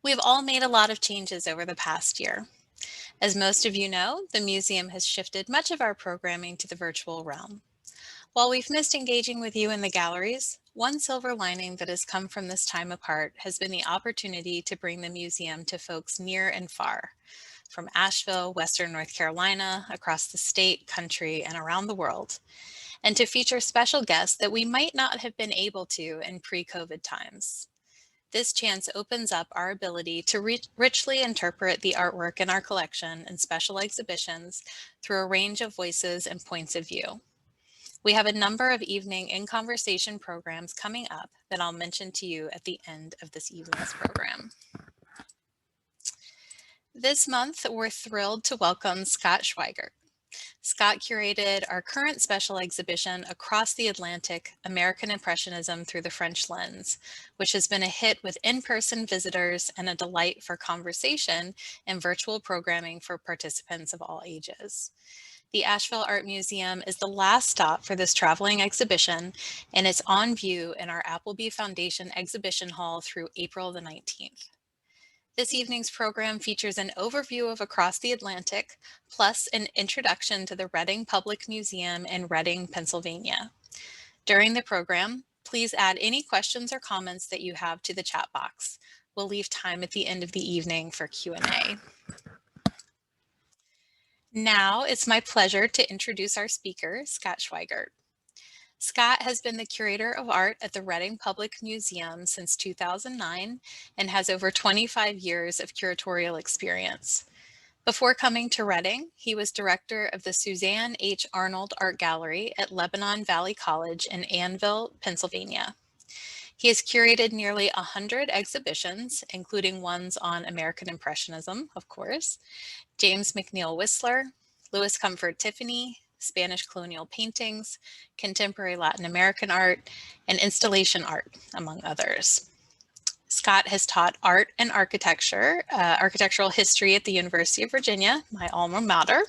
We've all made a lot of changes over the past year. As most of you know, the museum has shifted much of our programming to the virtual realm. While we've missed engaging with you in the galleries, one silver lining that has come from this time apart has been the opportunity to bring the museum to folks near and far, from Asheville, Western North Carolina, across the state, country, and around the world, and to feature special guests that we might not have been able to in pre-COVID times. This chance opens up our ability to richly interpret the artwork in our collection and special exhibitions through a range of voices and points of view. We have a number of evening in conversation programs coming up that I'll mention to you at the end of this evening's program. This month, we're thrilled to welcome Scott Schweigert. Scott curated our current special exhibition, Across the Atlantic, American Impressionism Through the French Lens, which has been a hit with in-person visitors and a delight for conversation and virtual programming for participants of all ages. The Asheville Art Museum is the last stop for this traveling exhibition, and it's on view in our Appleby Foundation exhibition hall through April the 19th. This evening's program features an overview of Across the Atlantic, plus an introduction to the Reading Public Museum in Reading, Pennsylvania. During the program, please add any questions or comments that you have to the chat box. We'll leave time at the end of the evening for Q&A. Now it's my pleasure to introduce our speaker, Scott Schweigert. Scott has been the curator of art at the Reading Public Museum since 2009 and has over 25 years of curatorial experience. Before coming to Reading, he was director of the Suzanne H. Arnold Art Gallery at Lebanon Valley College in Annville, Pennsylvania. He has curated nearly 100 exhibitions, including ones on American Impressionism, of course, James McNeill Whistler, Louis Comfort Tiffany, Spanish colonial paintings, contemporary Latin American art, and installation art, among others. Scott has taught art and architecture, architectural history at the University of Virginia, my alma mater,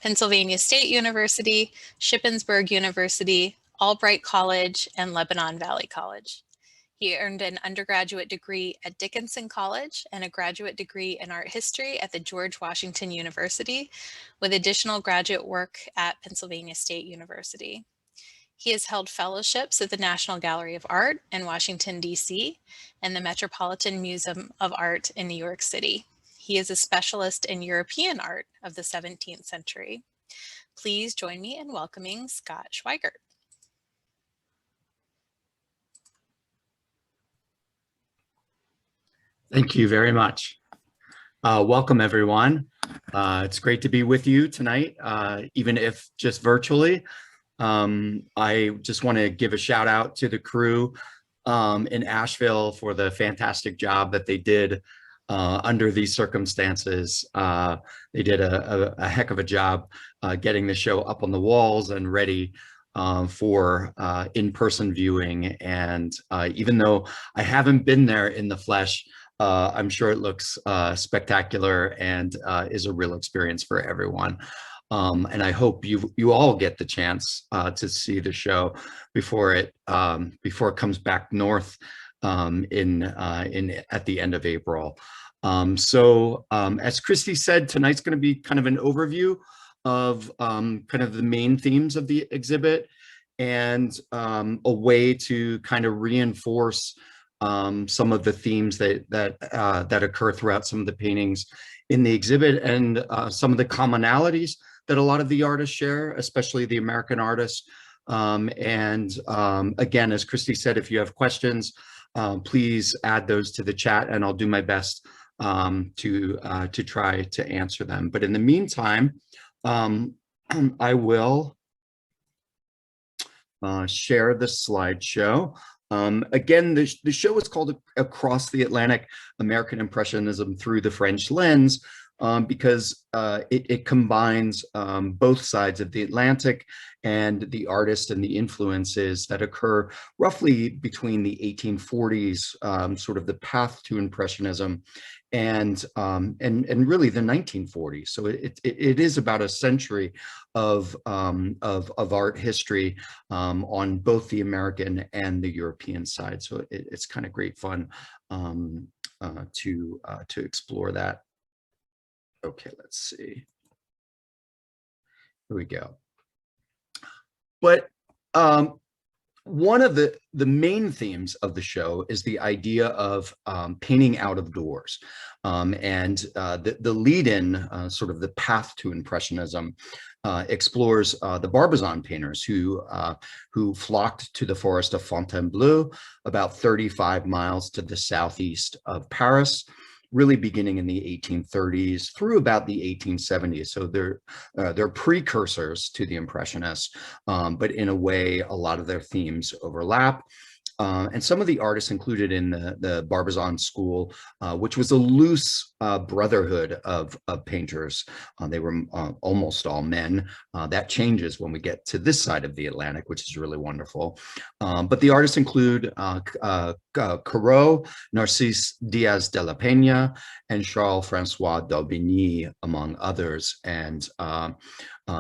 Pennsylvania State University, Shippensburg University, Albright College, and Lebanon Valley College. He earned an undergraduate degree at Dickinson College and a graduate degree in art history at the George Washington University, with additional graduate work at Pennsylvania State University. He has held fellowships at the National Gallery of Art in Washington, D.C., and the Metropolitan Museum of Art in New York City. He is a specialist in European art of the 17th century. Please join me in welcoming Scott Schweigert. Thank you very much. Welcome, everyone. It's great to be with you tonight, even if just virtually. I just want to give a shout out to the crew in Asheville for the fantastic job that they did under these circumstances. They did a heck of a job getting the show up on the walls and ready for in-person viewing. And even though I haven't been there in the flesh, I'm sure it looks spectacular and is a real experience for everyone. And I hope you all get the chance to see the show before it comes back north at the end of April. As Christy said, tonight's going to be kind of an overview of kind of the main themes of the exhibit and a way to kind of reinforce some of the themes that occur throughout some of the paintings in the exhibit and some of the commonalities that a lot of the artists share, especially the American artists. Again, as Christy said, if you have questions, please add those to the chat and I'll do my best to try to answer them. But in the meantime, I will share the slideshow. Again, the show is called Across the Atlantic, American Impressionism Through the French Lens, because it combines both sides of the Atlantic and the artists and the influences that occur roughly between the 1840s, sort of the path to Impressionism, and really the 1940s. So it is about a century of art history on both the American and the European side. So it's kind of great fun to explore that. Okay, let's see. Here we go. But one of the main themes of the show is the idea of painting out of doors. The lead-in, sort of the path to Impressionism, explores the Barbizon painters who flocked to the forest of Fontainebleau, about 35 miles to the southeast of Paris, really beginning in the 1830s through about the 1870s. So they're precursors to the Impressionists, but in a way, a lot of their themes overlap. And some of the artists included in the Barbizon school, which was a loose brotherhood of painters. They were almost all men. That changes when we get to this side of the Atlantic, which is really wonderful. But the artists include Corot, Narcisse Diaz de la Peña, and Charles-Francois d'Aubigny, among others. And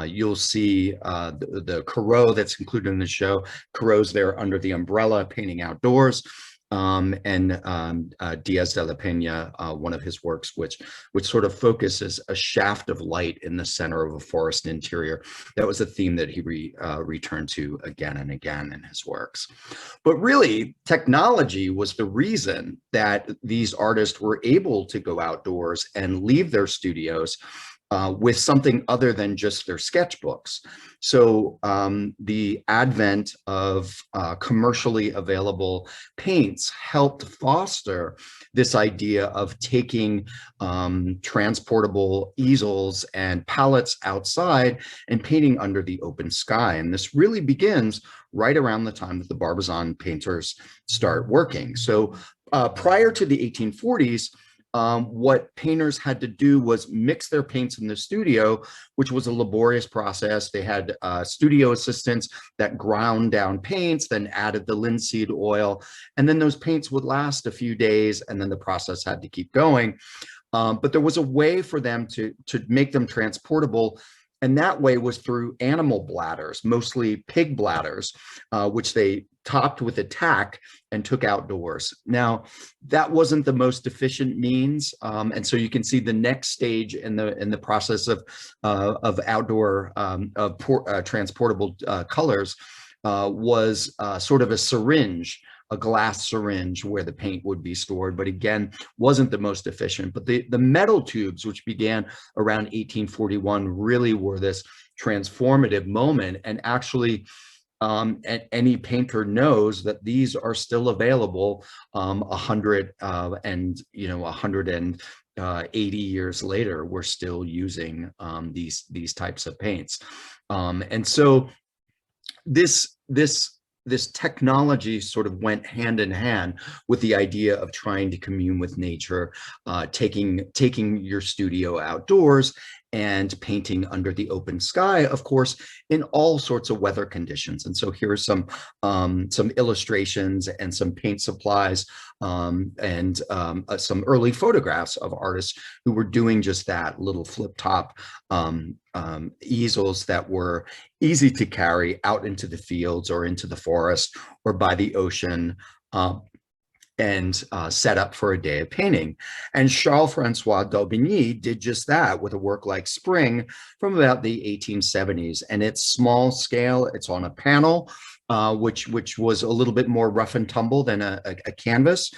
you'll see the Corot that's included in the show. Corot's there under the umbrella painting outdoors. Diaz de la Peña, one of his works, which sort of focuses a shaft of light in the center of a forest interior. That was a theme that he returned to again and again in his works. But really, technology was the reason that these artists were able to go outdoors and leave their studios with something other than just their sketchbooks. So the advent of commercially available paints helped foster this idea of taking transportable easels and palettes outside and painting under the open sky. And this really begins right around the time that the Barbizon painters start working. So prior to the 1840s, what painters had to do was mix their paints in the studio, which was a laborious process. They had studio assistants that ground down paints, then added the linseed oil, and then those paints would last a few days, and then the process had to keep going. But there was a way for them to make them transportable, and that way was through animal bladders, mostly pig bladders, which they topped with a tack and took outdoors. Now, that wasn't the most efficient means, and so you can see the next stage in the process of outdoor transportable colors was sort of a syringe, a glass syringe where the paint would be stored, but again, wasn't the most efficient. But the metal tubes, which began around 1841, really were this transformative moment. And actually, any painter knows that these are still available 180 years later. We're still using these types of paints. And so this technology sort of went hand in hand with the idea of trying to commune with nature, taking your studio outdoors and painting under the open sky, of course, in all sorts of weather conditions. And so here are some illustrations and some paint supplies and some early photographs of artists who were doing just that, little flip top easels that were easy to carry out into the fields or into the forest or by the ocean, and set up for a day of painting. And Charles-Francois d'Aubigny did just that with a work like Spring from about the 1870s. And it's small scale, it's on a panel, which was a little bit more rough and tumble than a canvas.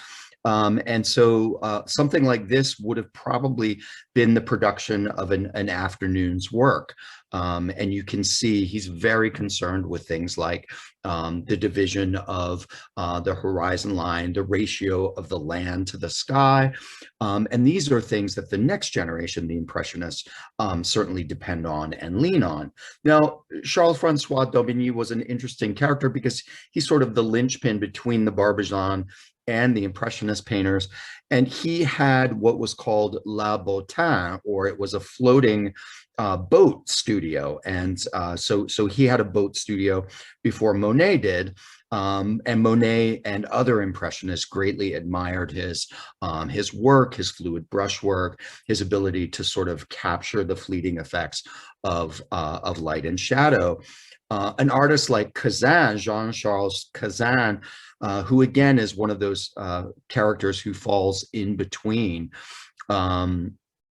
And so something like this would have probably been the production of an afternoon's work. And you can see he's very concerned with things like the division of the horizon line, the ratio of the land to the sky. And these are things that the next generation, the Impressionists, certainly depend on and lean on. Now, Charles-Francois d'Aubigny was an interesting character because he's sort of the linchpin between the Barbizon and the Impressionist painters. And he had what was called la bottine, or it was a floating boat studio. And so he had a boat studio before Monet did. And Monet and other Impressionists greatly admired his work, his fluid brushwork, his ability to sort of capture the fleeting effects of light and shadow. An artist like Cazin, Jean-Charles Cazin, who again is one of those characters who falls in between.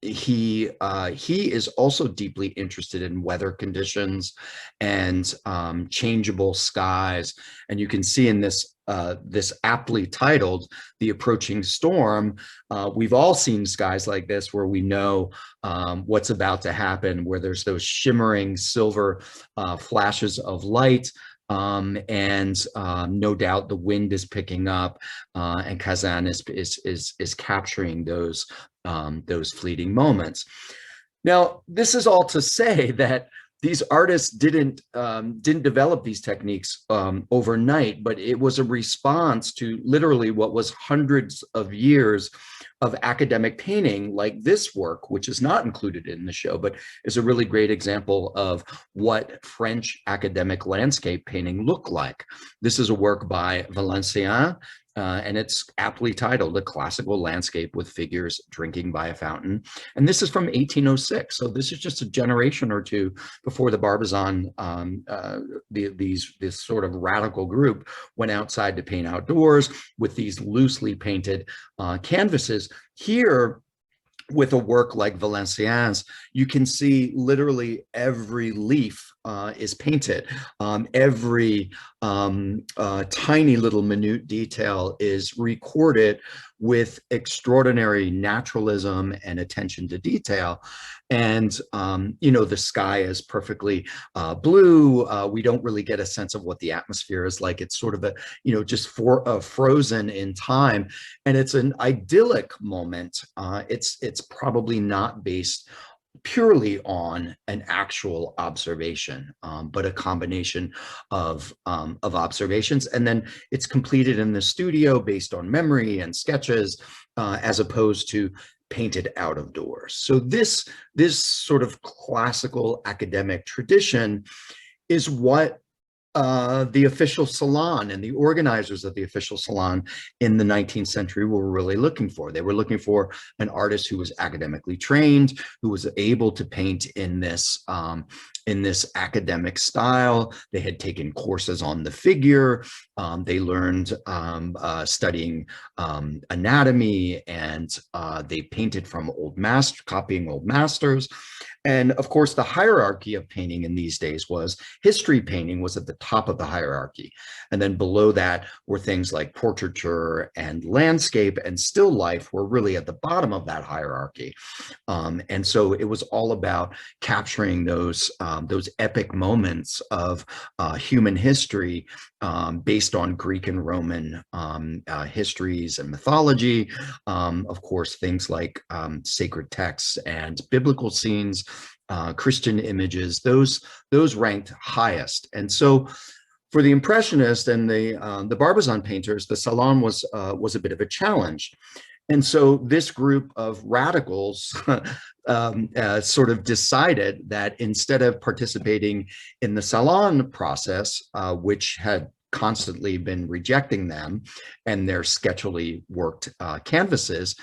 He is also deeply interested in weather conditions and changeable skies, and you can see in this this aptly titled "The Approaching Storm." We've all seen skies like this where we know what's about to happen, where there's those shimmering silver flashes of light. And no doubt the wind is picking up, and Cazin is capturing those fleeting moments. Now, this is all to say that these artists didn't develop these techniques overnight, but it was a response to literally what was hundreds of years of academic painting, like this work, which is not included in the show, but is a really great example of what French academic landscape painting looked like. This is a work by Valenciennes, and it's aptly titled "A Classical Landscape with Figures Drinking by a Fountain." And this is from 1806. So this is just a generation or two before the Barbizon, this sort of radical group went outside to paint outdoors with these loosely painted canvases. Here, with a work like Valenciennes, you can see literally every leaf is painted. Every tiny little minute detail is recorded with extraordinary naturalism and attention to detail. And, you know, the sky is perfectly blue. We don't really get a sense of what the atmosphere is like. It's sort of a, you know, just frozen in time. And it's an idyllic moment. It's probably not based purely on an actual observation, but a combination of observations. And then it's completed in the studio based on memory and sketches, as opposed to painted out of doors. So this sort of classical academic tradition is what the official salon and the organizers of the official salon in the 19th century were really looking for. They were looking for an artist who was academically trained, who was able to paint in this academic style. They had taken courses on the figure. They learned studying anatomy, and they painted from copying old masters. And of course, the hierarchy of painting in these days was history painting was at the top of the hierarchy. And then below that were things like portraiture and landscape and still life were really at the bottom of that hierarchy. And so it was all about capturing those epic moments of human history based on Greek and Roman histories and mythology. Of course, things like sacred texts and biblical scenes, Christian images, those ranked highest. And so for the Impressionists and the Barbizon painters, the Salon was a bit of a challenge. And so this group of radicals sort of decided that instead of participating in the Salon process, which had constantly been rejecting them and their sketchily worked canvases,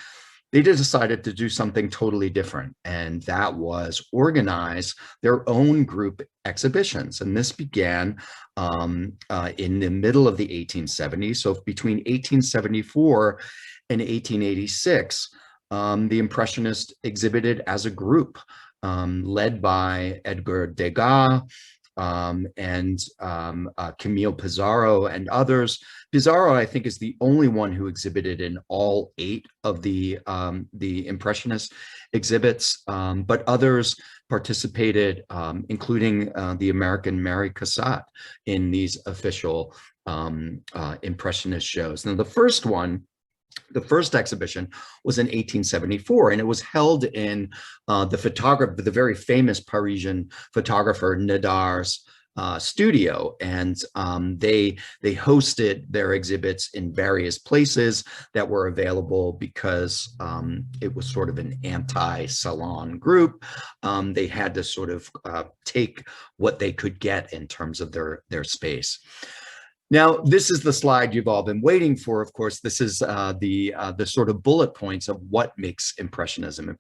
they decided to do something totally different, and that was organize their own group exhibitions. And this began in the middle of the 1870s. So between 1874 and 1886, the Impressionists exhibited as a group, led by Edgar Degas, and Camille Pissarro and others. Pissarro, I think, is the only one who exhibited in all 8 of the Impressionist exhibits, but others participated, including the American Mary Cassatt, in these official Impressionist shows. Now, the first exhibition was in 1874, and it was held in the very famous Parisian photographer Nadar's studio, and they hosted their exhibits in various places that were available because it was sort of an anti-salon group. They had to sort of take what they could get in terms of their space. Now, this is the slide you've all been waiting for. Of course, this is the sort of bullet points of what makes Impressionism.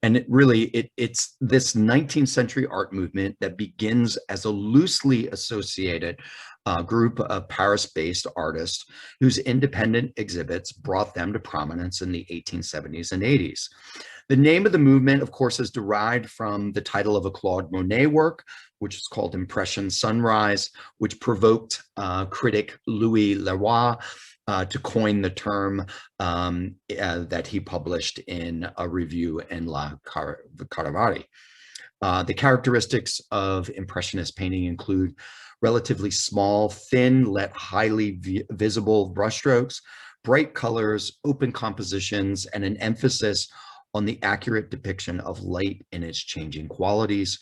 And it's this 19th century art movement that begins as a loosely associated group of Paris-based artists whose independent exhibits brought them to prominence in the 1870s and 80s. The name of the movement, of course, is derived from the title of a Claude Monet work, which is called Impression Sunrise, which provoked critic Louis Leroy to coin the term that he published in a review in La Caravate. The characteristics of Impressionist painting include relatively small, thin, yet highly visible brushstrokes, bright colors, open compositions, and an emphasis on the accurate depiction of light in its changing qualities,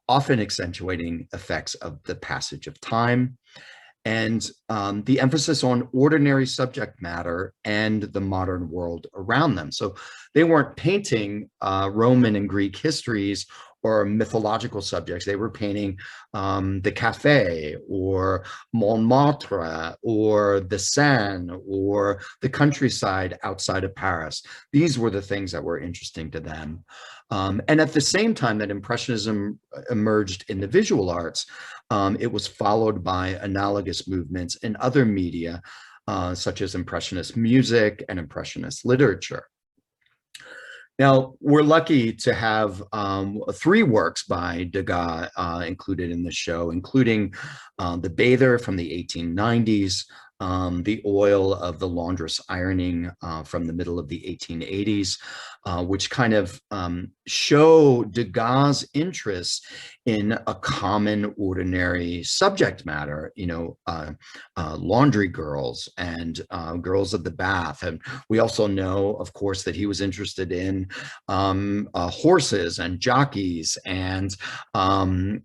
often accentuating effects of the passage of time, and the emphasis on ordinary subject matter and the modern world around them. So they weren't painting Roman and Greek histories or mythological subjects. They were painting the cafe or Montmartre or the Seine or the countryside outside of Paris. These were the things that were interesting to them. And at the same time that Impressionism emerged in the visual arts, it was followed by analogous movements in other media, such as Impressionist music and Impressionist literature. Now, we're lucky to have 3 works by Degas included in the show, including The Bather from the 1890s, The Oil of the Laundress Ironing from the middle of the 1880s, which kind of show Degas' interest in a common, ordinary subject matter, laundry girls and girls of the bath. And we also know, of course, that he was interested in horses and jockeys and ballerinas.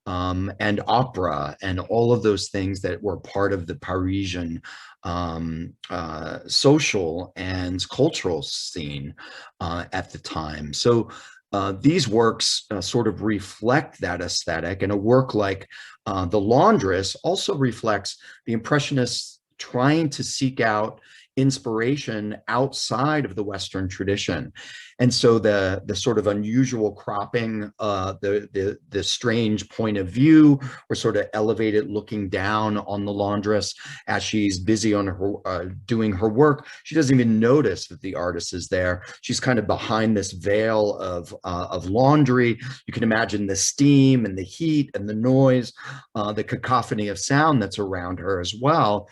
And opera and all of those things that were part of the Parisian social and cultural scene at the time. So these works sort of reflect that aesthetic, and a work like The Laundress also reflects the Impressionists trying to seek out inspiration outside of the Western tradition. And so the sort of unusual cropping, the strange point of view, or sort of elevated looking down on the laundress as she's busy on her doing her work. She doesn't even notice that the artist is there. She's kind of behind this veil of laundry. You can imagine the steam and the heat and the noise, the cacophony of sound that's around her as well.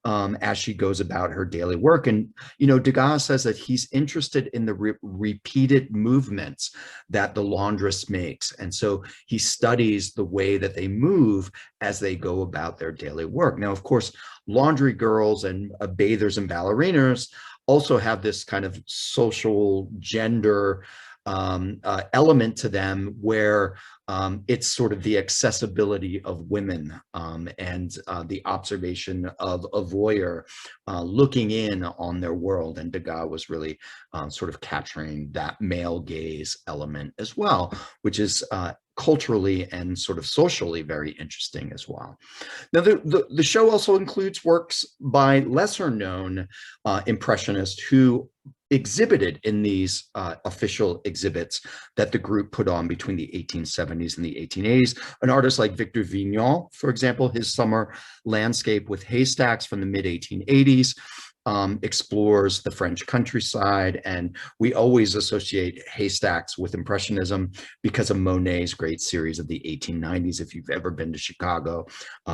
As she goes about her daily work. And, Degas says that he's interested in the repeated movements that the laundress makes. And so he studies the way that they move as they go about their daily work. Now, of course, laundry girls and bathers and ballerinas also have this kind of social gender element to them, where it's sort of the accessibility of women and the observation of a voyeur looking in on their world. And Degas was really sort of capturing that male gaze element as well, which is culturally and sort of socially very interesting as well. Now, the show also includes works by lesser known Impressionists who exhibited in these official exhibits that the group put on between the 1870s and the 1880s. An artist like Victor Vignon, for example, his summer landscape with haystacks from the mid-1880s explores the French countryside, and we always associate haystacks with Impressionism because of Monet's great series of the 1890s. If you've ever been to Chicago,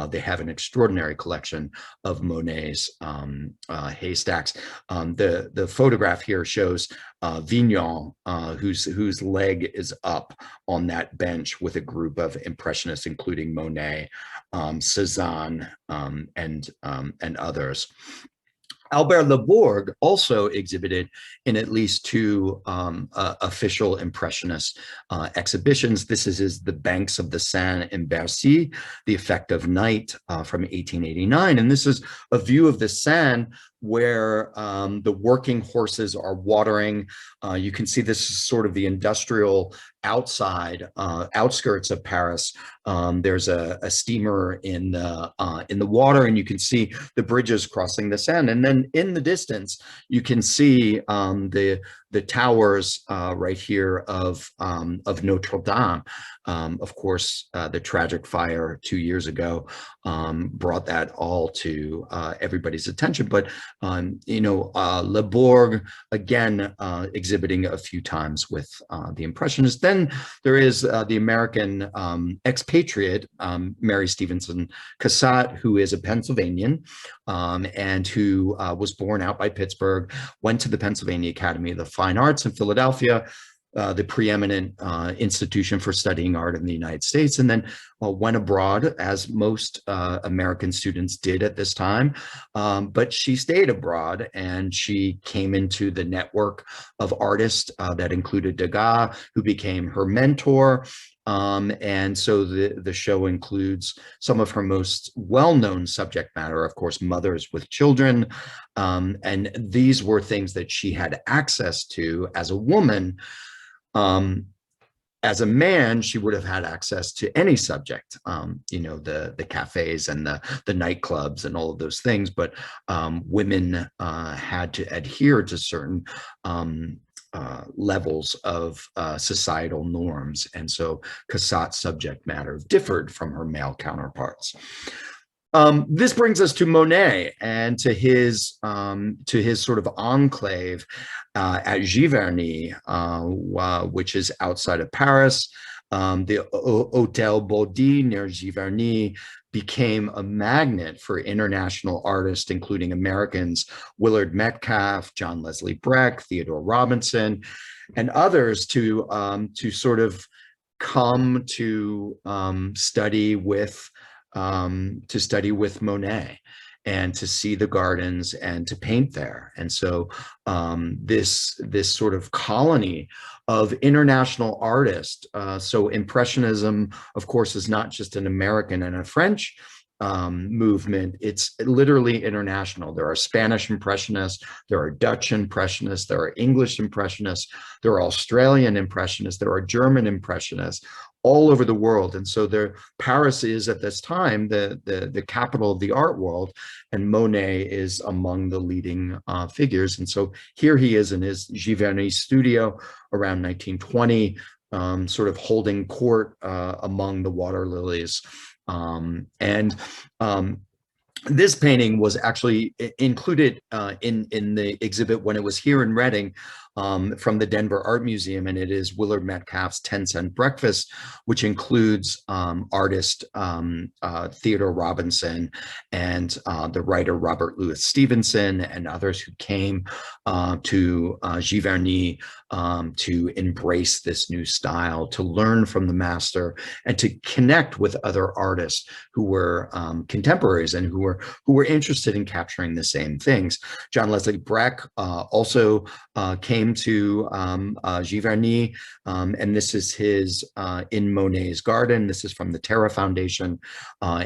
they have an extraordinary collection of Monet's haystacks. The photograph here shows Vignon, whose leg is up on that bench with a group of Impressionists, including Monet, Cézanne, and others. Albert Leborg also exhibited in at least two official Impressionist exhibitions. This is The Banks of the Seine in Bercy, The Effect of Night from 1889. And this is a view of the Seine where the working horses are watering. You can see this is sort of the industrial outskirts of Paris. There's a steamer in the water, and you can see the bridges crossing the Seine. And then in the distance, you can see the towers right here of Notre Dame. Of course, the tragic fire 2 years ago brought that all to everybody's attention. But Le Bourg again exhibiting a few times with the Impressionists. Then there is the American expatriate Mary Stevenson Cassatt, who is a Pennsylvanian and who was born out by Pittsburgh, went to the Pennsylvania Academy of the Fine Arts in Philadelphia, the preeminent institution for studying art in the United States, and then went abroad, as most American students did at this time. But she stayed abroad, and she came into the network of artists that included Degas, who became her mentor. And so the show includes some of her most well-known subject matter, of course, mothers with children. And these were things that she had access to as a woman. As a man, she would have had access to any subject, the cafes and the nightclubs and all of those things. But women had to adhere to certain levels of societal norms. And so Cassatt's subject matter differed from her male counterparts. This brings us to Monet and to his sort of enclave at Giverny, which is outside of Paris. The Hôtel Baudy near Giverny became a magnet for international artists, including Americans Willard Metcalf, John Leslie Breck, Theodore Robinson, and others to sort of come to study with Monet and to see the gardens and to paint there. And so this sort of colony of international artists. So Impressionism, of course, is not just an American and a French movement. It's literally international. There are Spanish Impressionists, there are Dutch Impressionists, there are English Impressionists, there are Australian Impressionists, there are German Impressionists, all over the world. And so Paris is at this time the capital of the art world, and Monet is among the leading figures. And so here he is in his Giverny studio around 1920, sort of holding court among the water lilies. This painting was actually included in the exhibit when it was here in Reading, from the Denver Art Museum, and it is Willard Metcalf's 10-Cent Breakfast, which includes artist Theodore Robinson and the writer Robert Louis Stevenson and others who came to Giverny to embrace this new style, to learn from the master, and to connect with other artists who were contemporaries and who were interested in capturing the same things. John Leslie Breck also came to Giverny, and this is his In Monet's Garden. This is from the Terra Foundation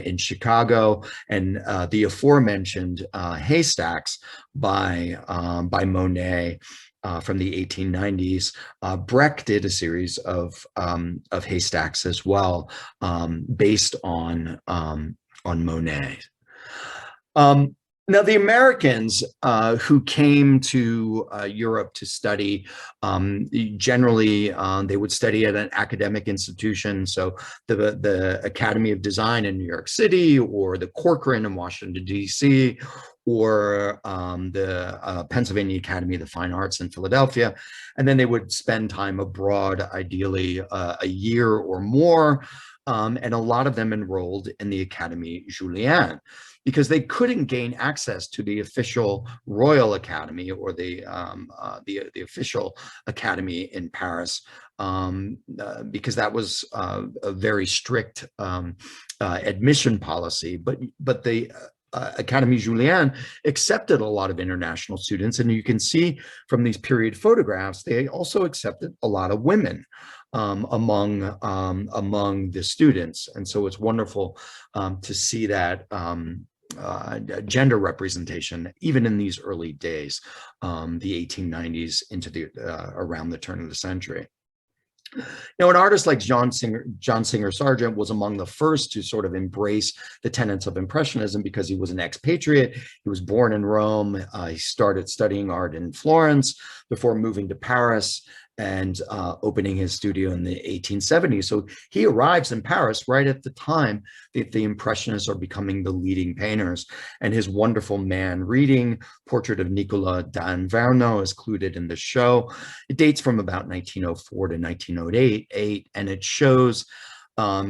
in Chicago, and the aforementioned haystacks by Monet from the 1890s. Breck did a series of haystacks as well, based on Monet. Now, the Americans who came to Europe to study, generally they would study at an academic institution. So the Academy of Design in New York City, or the Corcoran in Washington, D.C., or the Pennsylvania Academy of the Fine Arts in Philadelphia. And then they would spend time abroad, ideally a year or more. And a lot of them enrolled in the Académie Julian, because they couldn't gain access to the official Royal Academy, or the official academy in Paris, because that was a very strict admission policy. But the Académie Julian accepted a lot of international students, and you can see from these period photographs, they also accepted a lot of women among the students. And so it's wonderful to see that gender representation, even in these early days, the 1890s into the around the turn of the century. Now, an artist like John Singer Sargent was among the first to sort of embrace the tenets of Impressionism because he was an expatriate. He was born in Rome. He started studying art in Florence before moving to Paris and opening his studio in the 1870s. So he arrives in Paris right at the time that the Impressionists are becoming the leading painters. And his wonderful man reading portrait of Nicolas d'Inverno is included in the show. It dates from about 1904 to 1908, and it shows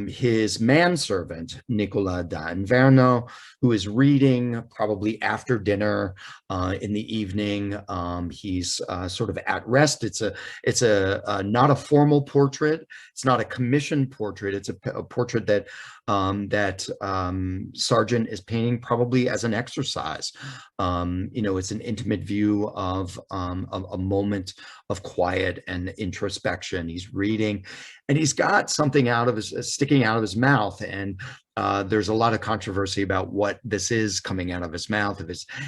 his manservant, Nicolas d'Inverno, who is reading probably after dinner in the evening. He's sort of at rest. It's not a formal portrait. It's not a commissioned portrait. It's a portrait that Sargent is painting probably as an exercise. It's an intimate view of a moment of quiet and introspection. He's reading, and he's got something sticking out of his mouth, and there's a lot of controversy about what this is coming out of his mouth.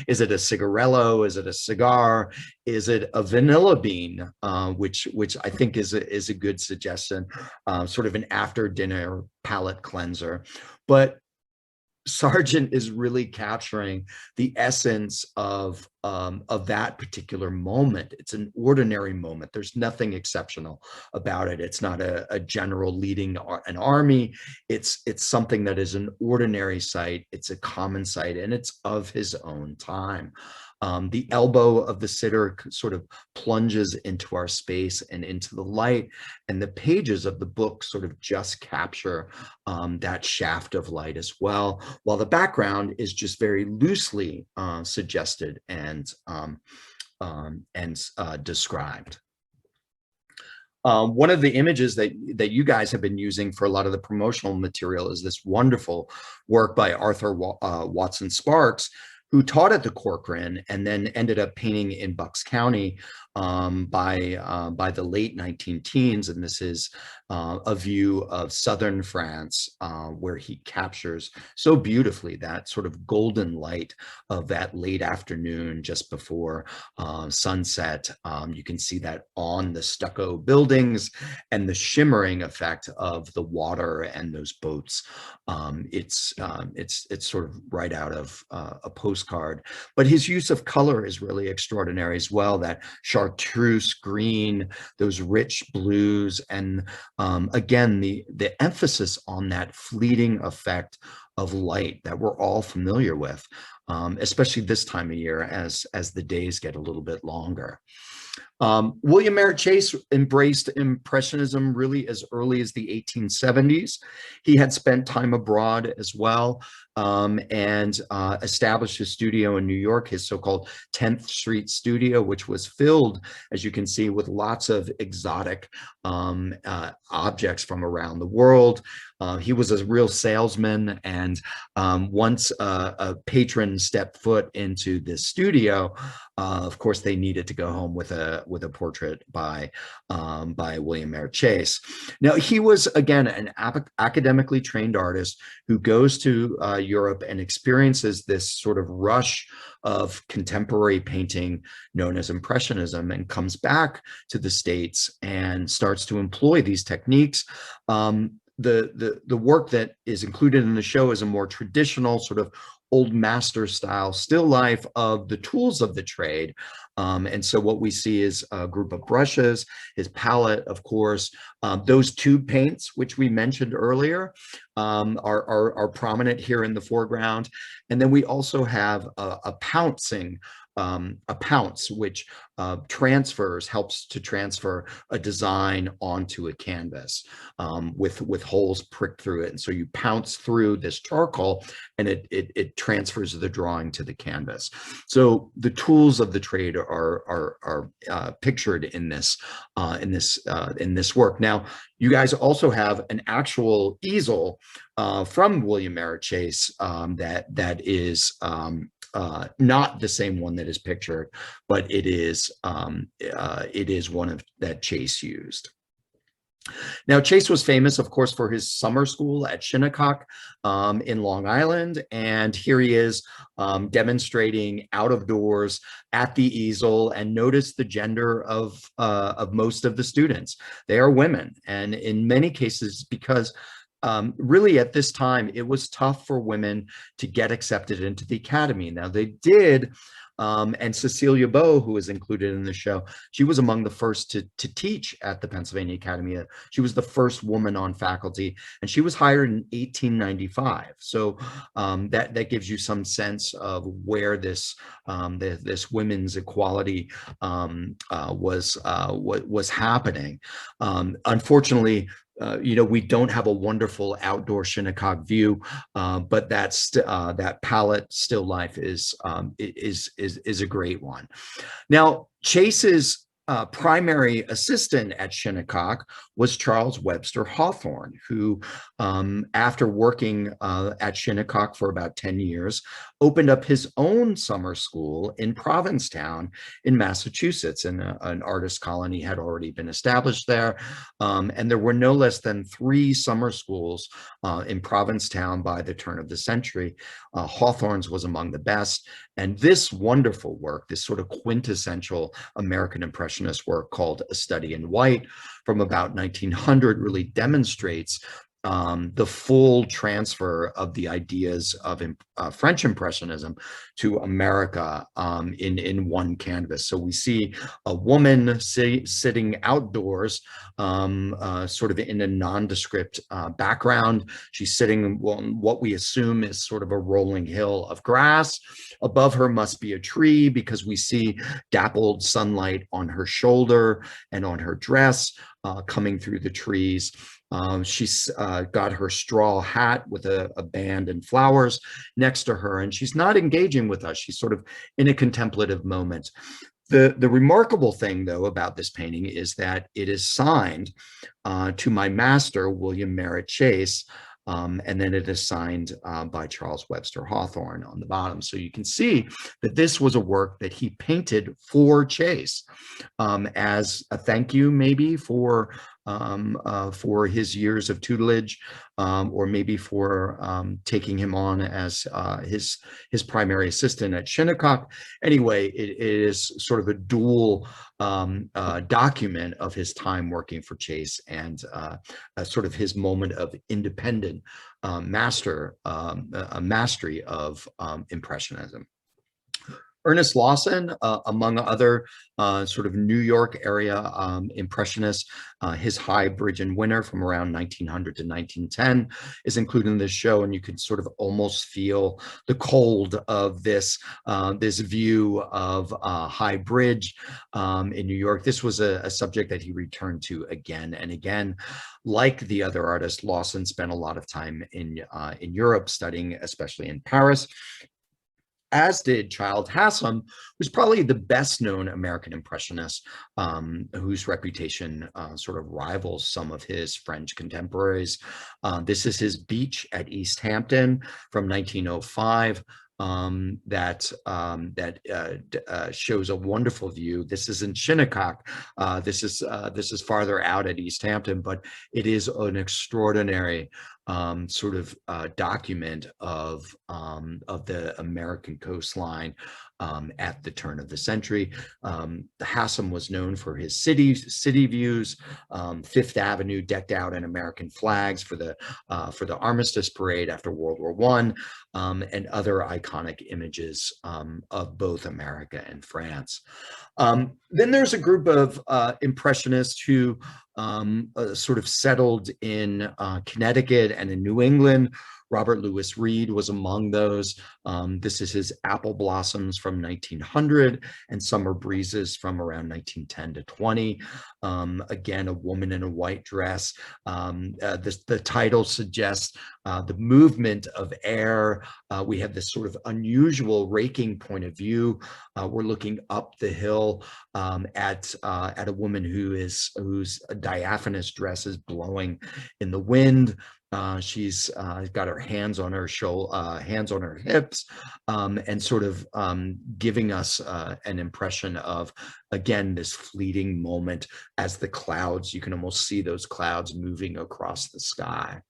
Is it a cigarello? Is it a cigar? Is it a vanilla bean? Which I think is a good suggestion, sort of an after dinner palate cleanser. But Sargent is really capturing the essence of that particular moment. It's an ordinary moment. There's nothing exceptional about it. It's not a general leading an army. It's something that is an ordinary sight. It's a common sight, and it's of his own time. The elbow of the sitter sort of plunges into our space and into the light, and the pages of the book sort of just capture that shaft of light as well, while the background is just very loosely suggested and described. One of the images that you guys have been using for a lot of the promotional material is this wonderful work by Arthur Watson Sparks, who taught at the Corcoran and then ended up painting in Bucks County by the late 19-teens. And this is a view of southern France, where he captures so beautifully that sort of golden light of that late afternoon just before sunset. You can see that on the stucco buildings and the shimmering effect of the water and those boats. It's sort of right out of a postcard. But his use of color is really extraordinary as well. That chartreuse green, those rich blues, and again, the emphasis on that fleeting effect of light that we're all familiar with, especially this time of year as the days get a little bit longer. William Merritt Chase embraced Impressionism really as early as the 1870s. He had spent time abroad as well, and established his studio in New York, his so-called 10th Street studio, which was filled, as you can see, with lots of exotic objects from around the world. He was a real salesman, and once a patron stepped foot into this studio, of course, they needed to go home with a portrait by William Merritt Chase. Now, he was, again, an academically trained artist who goes to Europe and experiences this sort of rush of contemporary painting known as Impressionism, and comes back to the States and starts to employ these techniques. The work that is included in the show is a more traditional sort of old master style still life of the tools of the trade. And so what we see is a group of brushes, his palette, of course, those tube paints, which we mentioned earlier, are prominent here in the foreground. And then we also have a pouncing a pounce, which helps to transfer a design onto a canvas with holes pricked through it. And so you pounce through this charcoal and it transfers the drawing to the canvas. So the tools of the trade are pictured in this work. Now, you guys also have an actual easel from William Merritt Chase that is not the same one that is pictured, but it is one that Chase used. Now, Chase was famous, of course, for his summer school at Shinnecock in Long Island. And here he is demonstrating out of doors at the easel. And notice the gender of most of the students. They are women. And in many cases, because really at this time, it was tough for women to get accepted into the academy. Now, they did. And Cecilia Bow, who is included in the show, she was among the first to teach at the Pennsylvania Academy. She was the first woman on faculty, and she was hired in 1895. So that gives you some sense of where this women's equality was happening. Unfortunately, we don't have a wonderful outdoor Shinnecock view, but that Paulette still life is a great one. Now, Chase's primary assistant at Shinnecock was Charles Webster Hawthorne, who, after working at Shinnecock for about 10 years, opened up his own summer school in Provincetown in Massachusetts, and an artist colony had already been established there. And there were no less than 3 summer schools in Provincetown by the turn of the century. Hawthorne's was among the best. And this wonderful work, this sort of quintessential American Impressionist work called A Study in White from about 1900, really demonstrates the full transfer of the ideas of French Impressionism to America in one canvas. So we see a woman sitting outdoors, sort of in a nondescript background. She's sitting on what we assume is sort of a rolling hill of grass. Above her must be a tree, because we see dappled sunlight on her shoulder and on her dress coming through the trees. She's got her straw hat with a band and flowers next to her, and she's not engaging with us. She's sort of in a contemplative moment. The remarkable thing, though, about this painting is that it is signed to my master, William Merritt Chase, and then it is signed by Charles Webster Hawthorne on the bottom. So you can see that this was a work that he painted for Chase as a thank you, maybe for his years of tutelage, or maybe for taking him on as his primary assistant at Shinnecock. Anyway, it is sort of a dual document of his time working for Chase and sort of his moment of independent mastery of Impressionism. Ernest Lawson, among other sort of New York area Impressionists, his High Bridge and Winter from around 1900 to 1910 is included in this show, and you can sort of almost feel the cold of this view of High Bridge in New York. This was a subject that he returned to again and again. Like the other artists, Lawson spent a lot of time in Europe studying, especially in Paris, as did Childe Hassam, who's probably the best known American Impressionist, whose reputation sort of rivals some of his French contemporaries. This is his Beach at East Hampton from 1905. That shows a wonderful view. This is in Shinnecock. This is farther out at East Hampton, but it is an extraordinary sort of document of the American coastline at the turn of the century. Hassam was known for his city views, Fifth Avenue decked out in American flags for the Armistice Parade after World War I, and other iconic images of both America and France. Then there's a group of Impressionists who sort of settled in Connecticut and in New England, Robert Louis Reed was among those. This is his Apple Blossoms from 1900 and Summer Breezes from around 1910 to 20. Again, a woman in a white dress. The title suggests the movement of air. We have this sort of unusual raking point of view. We're looking up the hill at a woman whose diaphanous dress is blowing in the wind. She's got her hands on her hips, and sort of giving us an impression of, again, this fleeting moment as the clouds, you can almost see those clouds moving across the sky.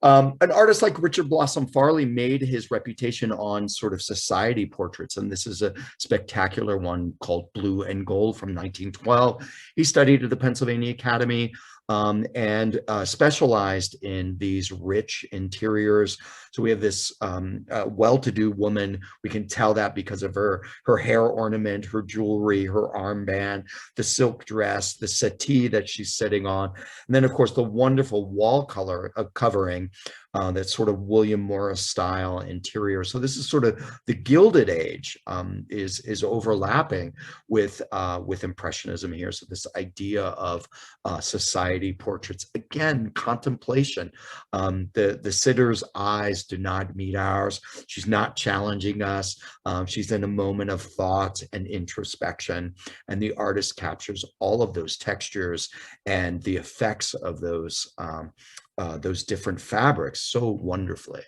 An artist like Richard Blossom Farley made his reputation on sort of society portraits, and this is a spectacular one called Blue and Gold from 1912. He studied at the Pennsylvania Academy and specialized in these rich interiors. So we have this well-to-do woman. We can tell that because of her hair ornament, her jewelry, her armband, the silk dress, the settee that she's sitting on. And then, of course, the wonderful wall color covering that sort of William Morris style interior. So this is sort of the Gilded Age is overlapping with Impressionism here. So this idea of society portraits, again, contemplation. The sitter's eyes do not meet ours. She's not challenging us. She's in a moment of thought and introspection, and the artist captures all of those textures and the effects of those different fabrics so wonderfully.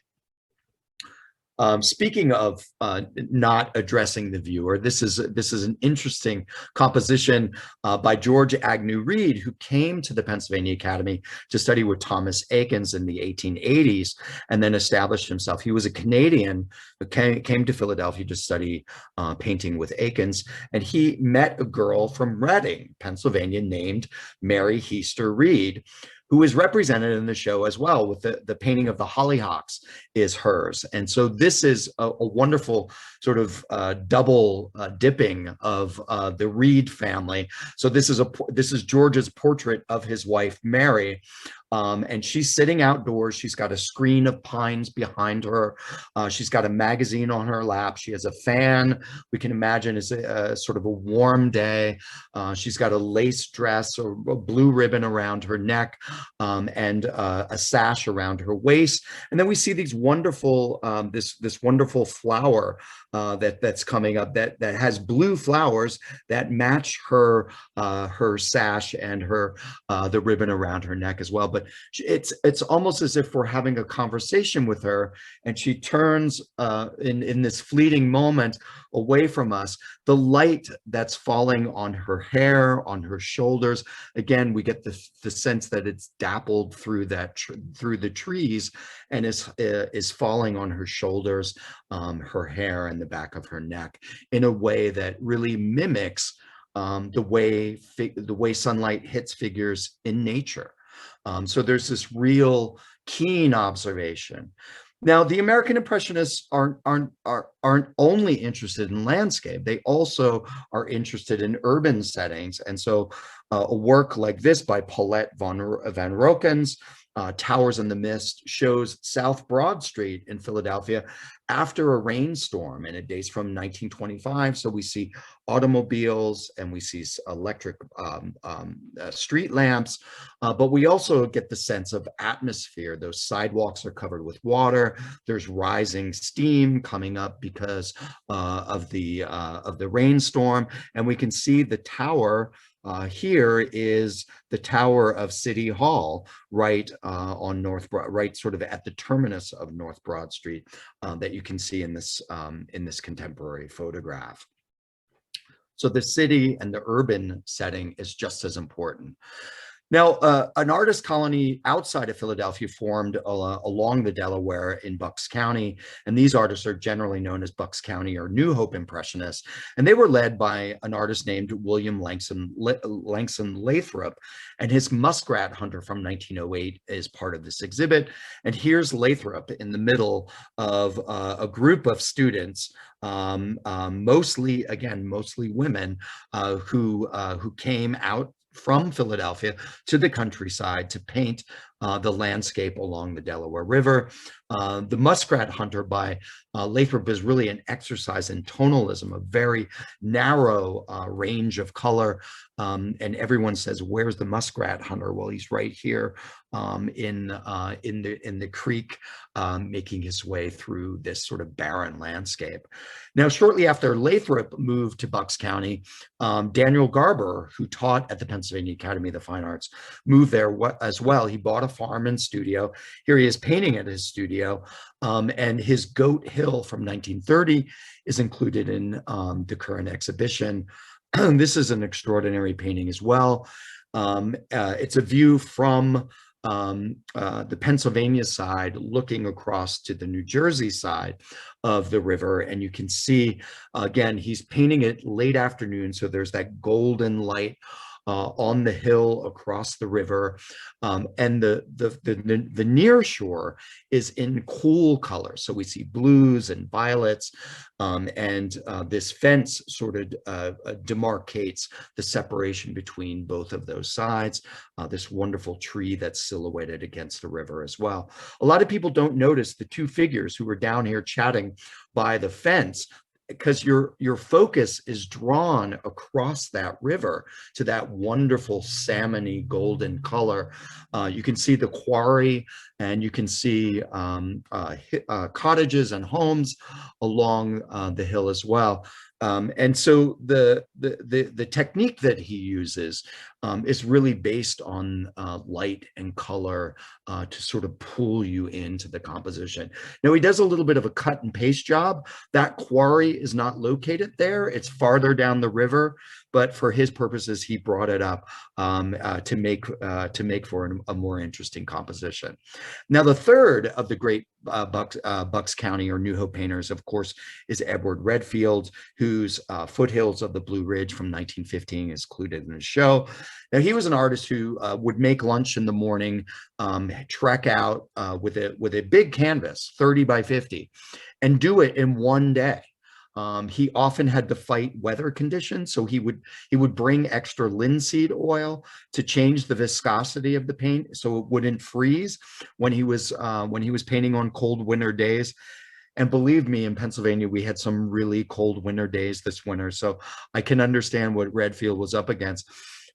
Speaking of not addressing the viewer, this is an interesting composition by George Agnew Reed, who came to the Pennsylvania Academy to study with Thomas Eakins in the 1880s and then established himself. He was a Canadian who came to Philadelphia to study painting with Eakins, and he met a girl from Reading, Pennsylvania, named Mary Heaster Reed, who is represented in the show as well, with the painting of the hollyhocks is hers. And so this is a wonderful sort of double dipping of the Reed family. So this is George's portrait of his wife, Mary. And she's sitting outdoors. She's got a screen of pines behind her. She's got a magazine on her lap. She has a fan. We can imagine it's a sort of a warm day. She's got a lace dress or a blue ribbon around her neck, and a sash around her waist. And then we see these wonderful, this wonderful flower that's coming up that has blue flowers that match her sash and the ribbon around her neck as well. But it's almost as if we're having a conversation with her, and she turns in this fleeting moment away from us. The light that's falling on her hair, on her shoulders, again, we get the sense that it's dappled through the trees and is falling on her shoulders, her hair, and the back of her neck in a way that really mimics the way sunlight hits figures in nature. So there's this real keen observation. Now, the American Impressionists aren't only interested in landscape. They also are interested in urban settings. And so a work like this by Paulette van Roekens, Towers in the Mist, shows South Broad Street in Philadelphia after a rainstorm, and it dates from 1925. So we see automobiles and we see electric street lamps, but we also get the sense of atmosphere. Those sidewalks are covered with water. There's rising steam coming up because of the rainstorm, and we can see the tower. Here is the tower of City Hall, right on right sort of at the terminus of North Broad Street, that you can see in this contemporary photograph. So the city and the urban setting is just as important. Now, an artist colony outside of Philadelphia formed along the Delaware in Bucks County, and these artists are generally known as Bucks County or New Hope Impressionists, and they were led by an artist named William Langston Lathrop, and his Muskrat Hunter from 1908 is part of this exhibit. And here's Lathrop in the middle of a group of students, mostly women, who came out from Philadelphia to the countryside to paint the landscape along the Delaware River. The Muskrat Hunter by Lathrop is really an exercise in tonalism, a very narrow range of color. And everyone says, where's the Muskrat Hunter? Well, he's right here in the creek, making his way through this sort of barren landscape. Now, shortly after Lathrop moved to Bucks County, Daniel Garber, who taught at the Pennsylvania Academy of the Fine Arts, moved there as well. He bought a farm and studio. Here he is painting at his studio, and his Goat Hill from 1930 is included in the current exhibition. This is an extraordinary painting as well. It's a view from the Pennsylvania side looking across to the New Jersey side of the river. And you can see, again, he's painting it late afternoon. So there's that golden light on the hill across the river. And the near shore is in cool color. So we see blues and violets, and this fence sort of demarcates the separation between both of those sides. This wonderful tree that's silhouetted against the river as well. A lot of people don't notice the two figures who were down here chatting by the fence, because your focus is drawn across that river to that wonderful salmony golden color. You can see the quarry, and you can see cottages and homes along the hill as well. And so the technique that he uses is really based on light and color to sort of pull you into the composition. Now, he does a little bit of a cut and paste job. That quarry is not located there. It's farther down the river, but for his purposes, he brought it up to make for a more interesting composition. Now, the third of the great Bucks County or New Hope painters, of course, is Edward Redfield, whose Foothills of the Blue Ridge from 1915 is included in the show. Now, he was an artist who would make lunch in the morning, trek out with a big canvas, 30 by 50, and do it in one day. He often had to fight weather conditions, so he would bring extra linseed oil to change the viscosity of the paint so it wouldn't freeze when he was painting on cold winter days. And believe me, in Pennsylvania, we had some really cold winter days this winter, so I can understand what Redfield was up against.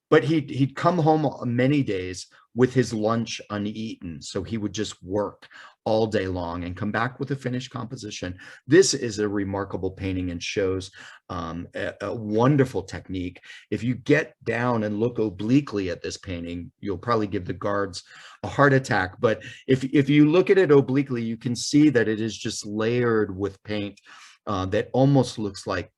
But he'd come home many days with his lunch uneaten, so he would just work all day long and come back with a finished composition. This is a remarkable painting and shows a wonderful technique. If you get down and look obliquely at this painting, you'll probably give the guards a heart attack. But if you look at it obliquely, you can see that it is just layered with paint that almost looks like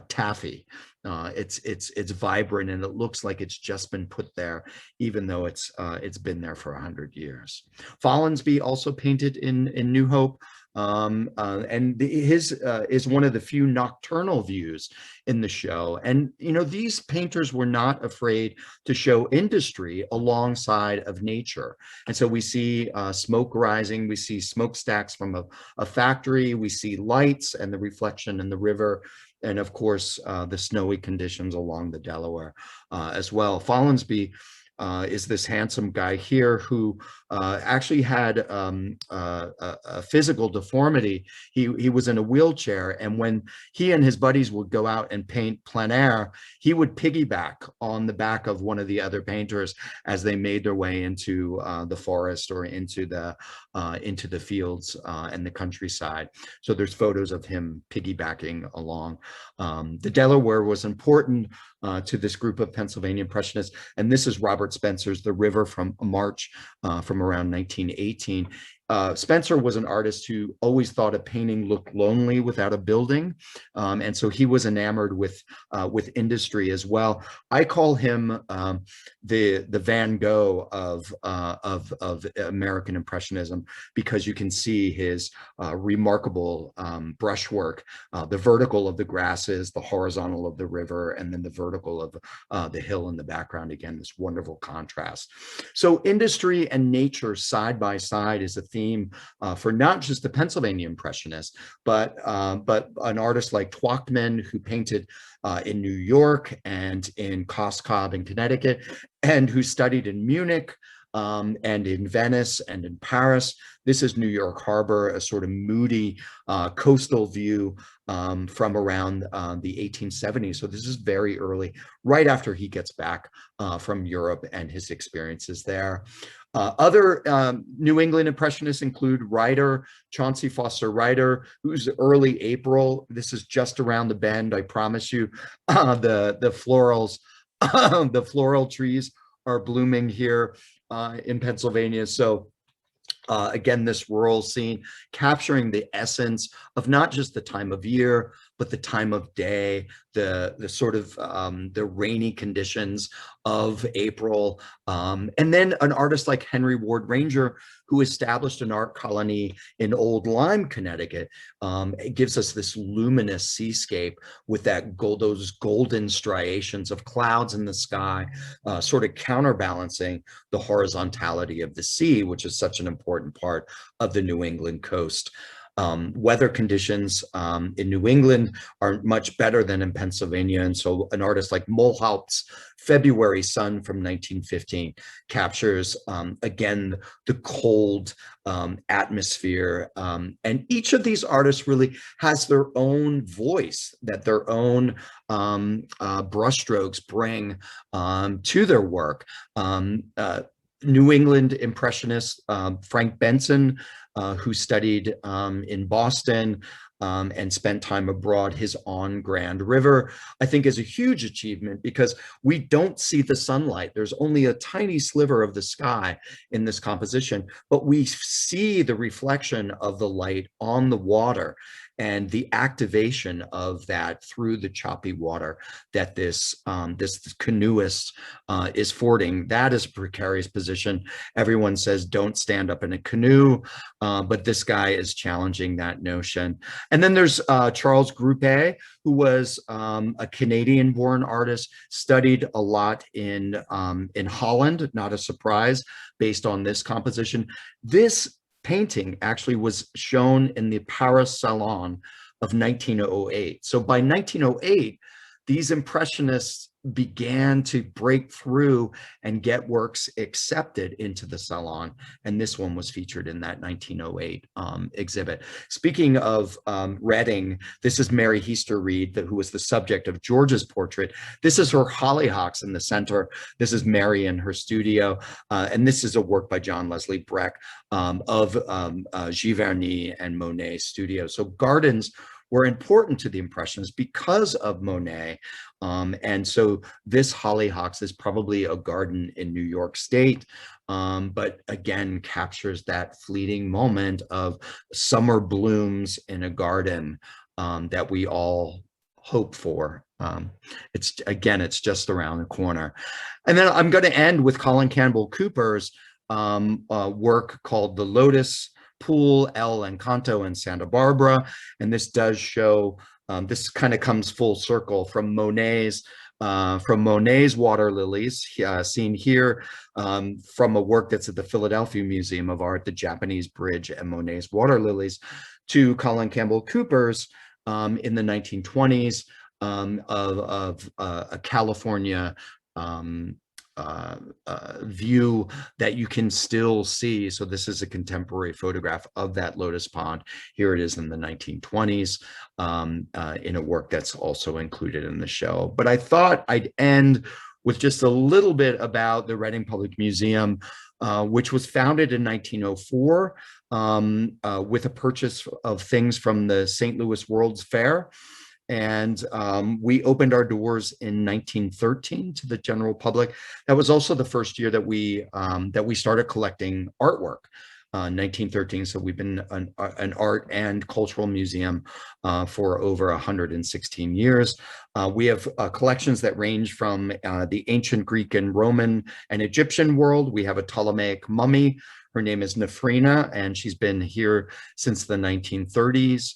taffy. It's vibrant, and it looks like it's just been put there, even though it's been there for 100 years. Follansbee also painted in New Hope, and his is one of the few nocturnal views in the show. And these painters were not afraid to show industry alongside of nature. And so we see smoke rising, we see smokestacks from a factory, we see lights and the reflection in the river, and of course, the snowy conditions along the Delaware as well. Follansbee is this handsome guy here who actually had a physical deformity. He was in a wheelchair, and when he and his buddies would go out and paint plein air, he would piggyback on the back of one of the other painters as they made their way into the forest or into the fields and the countryside. So there's photos of him piggybacking along. The Delaware was important to this group of Pennsylvania Impressionists, and this is Robert Spencer's The River from March from around 1918. Spencer was an artist who always thought a painting looked lonely without a building, and so he was enamored with industry as well. I call him the Van Gogh of American Impressionism, because you can see his remarkable brushwork, the vertical of the grasses, the horizontal of the river, and then the vertical of the hill in the background. Again, this wonderful contrast. So industry and nature side by side is a theme for not just the Pennsylvania Impressionists, but an artist like Twachtman, who painted in New York and in Koskov in Connecticut, and who studied in Munich, and in Venice and in Paris. This is New York Harbor, a sort of moody coastal view from around the 1870s. So this is very early, right after he gets back from Europe and his experiences there. Other New England Impressionists include Chauncey Foster Ryder, who's early April. This is just around the bend, I promise you. The florals, the floral trees are blooming here in Pennsylvania. So again, this rural scene capturing the essence of not just the time of year, but the time of day, the sort of the rainy conditions of April. And then an artist like Henry Ward Ranger, who established an art colony in Old Lyme, Connecticut. It gives us this luminous seascape with those golden striations of clouds in the sky, sort of counterbalancing the horizontality of the sea, which is such an important part of the New England coast. Weather conditions in New England are much better than in Pennsylvania. And so an artist like Mulhaupt's February Sun from 1915 captures, again, the cold atmosphere. And each of these artists really has their own voice, that their own brushstrokes bring to their work. New England Impressionist Frank Benson, who studied in Boston and spent time abroad, his On Grand River, I think is a huge achievement because we don't see the sunlight. There's only a tiny sliver of the sky in this composition, but we see the reflection of the light on the water and the activation of that through the choppy water that this canoeist is fording. That is a precarious position. Everyone says don't stand up in a canoe, but this guy is challenging that notion. And then there's Charles Gruppe, who was a Canadian-born artist, studied a lot in Holland, not a surprise, based on this composition. This painting actually was shown in the Paris Salon of 1908. So by 1908, these Impressionists began to break through and get works accepted into the Salon. And this one was featured in that 1908 exhibit. Speaking of Reading, this is Mary Heaster Reed, who was the subject of George's portrait. This is her hollyhocks in the center. This is Mary in her studio. And this is a work by John Leslie Breck of Giverny and Monet's studio. So gardens were important to the Impressionists because of Monet. And so this hollyhocks is probably a garden in New York State, but again, captures that fleeting moment of summer blooms in a garden that we all hope for. It's just around the corner. And then I'm going to end with Colin Campbell Cooper's work called The Lotus Pool, El Encanto in Santa Barbara. And this does show, this kind of comes full circle from Monet's water lilies, seen here from a work that's at the Philadelphia Museum of Art, the Japanese bridge and Monet's water lilies, to Colin Campbell Cooper's in the 1920s of a California view that you can still see. So this is a contemporary photograph of that lotus pond. Here it is in the 1920s in a work that's also included in the show. But I thought I'd end with just a little bit about the Reading Public Museum, which was founded in 1904 with a purchase of things from the St. Louis World's Fair. And we opened our doors in 1913 to the general public. That was also the first year that we started collecting artwork, 1913. So we've been an art and cultural museum for over 116 years. We have collections that range from the ancient Greek and Roman and Egyptian world. We have a Ptolemaic mummy. Her name is Nephrina, and she's been here since the 1930s.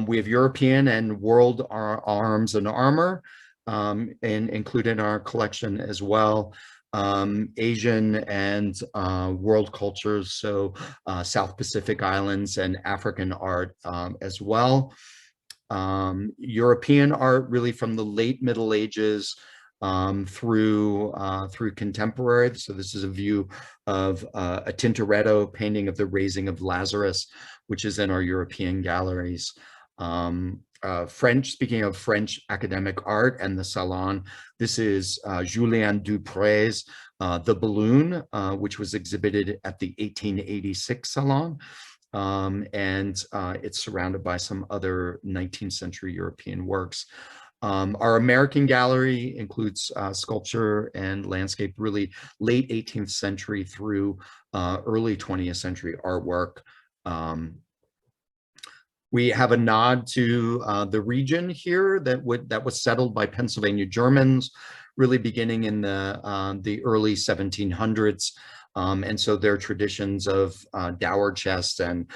We have European and world arms and armor and included in our collection as well. Asian and world cultures, so South Pacific Islands and African art as well. European art really from the late Middle Ages through contemporary. So this is a view of a Tintoretto painting of the Raising of Lazarus, which is in our European galleries. Speaking of French academic art and the Salon, this is Julien Dupre's The Balloon, which was exhibited at the 1886 Salon. And it's surrounded by some other 19th century European works. Our American gallery includes sculpture and landscape, really late 18th century through early 20th century artwork. We have a nod to the region here that was settled by Pennsylvania Germans, really beginning in the early 1700s. And so their traditions of dower chests and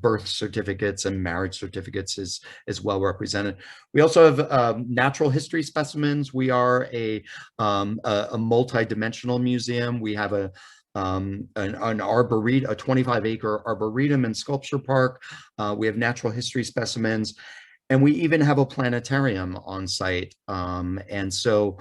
birth certificates and marriage certificates is well represented. We also have natural history specimens. We are a multi-dimensional museum. We have an arboretum, a 25-acre arboretum and sculpture park. We have natural history specimens, and we even have a planetarium on site. And so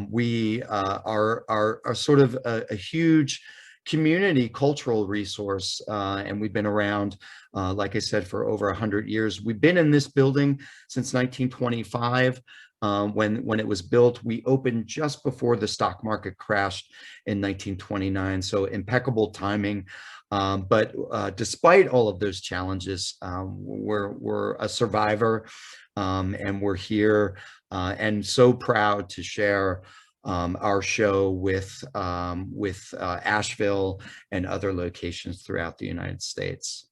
we are sort of a huge community cultural resource, and we've been around, like I said, for over 100 years. We've been in this building since 1925. When it was built. We opened just before the stock market crashed in 1929, so impeccable timing. But despite all of those challenges, we're a survivor, and we're here and so proud to share our show with Asheville and other locations throughout the United States.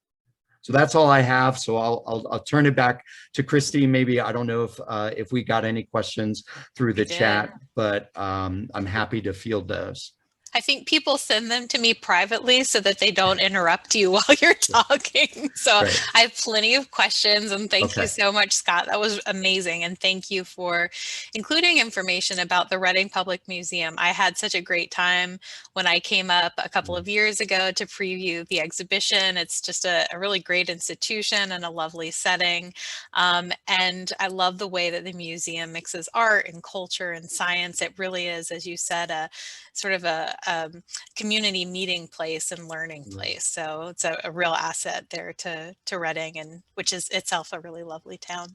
So that's all I have. So I'll turn it back to Christy. Maybe, I don't know if we got any questions through the chat, but I'm happy to field those. I think people send them to me privately so that they don't interrupt you while you're talking. So right. I have plenty of questions, and thank you so much, Scott. That was amazing. And thank you for including information about the Reading Public Museum. I had such a great time when I came up a couple of years ago to preview the exhibition. It's just a really great institution and a lovely setting. And I love the way that the museum mixes art and culture and science. It really is, as you said, a sort of a community meeting place and learning place. So it's a real asset there to Reading, and which is itself a really lovely town.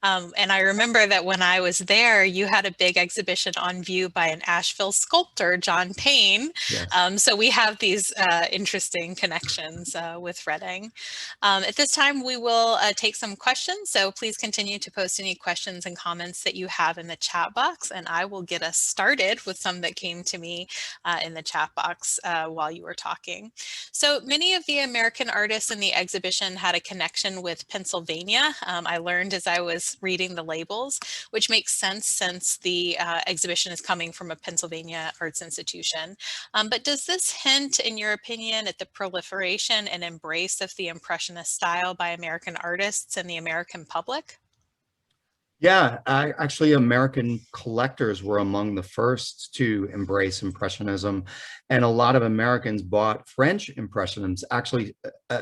And I remember that when I was there, you had a big exhibition on view by an Asheville sculptor, John Payne. Yes. So we have these interesting connections with Reading. At this time, we will take some questions. So please continue to post any questions and comments that you have in the chat box, and I will get us started with some that came to me in the chat box while you were talking. So many of the American artists in the exhibition had a connection with Pennsylvania. I learned as I was reading the labels, which makes sense since the exhibition is coming from a Pennsylvania arts institution. But does this hint, in your opinion, at the proliferation and embrace of the Impressionist style by American artists and the American public? Yeah, actually, American collectors were among the first to embrace Impressionism, and a lot of Americans bought French Impressionists. Actually,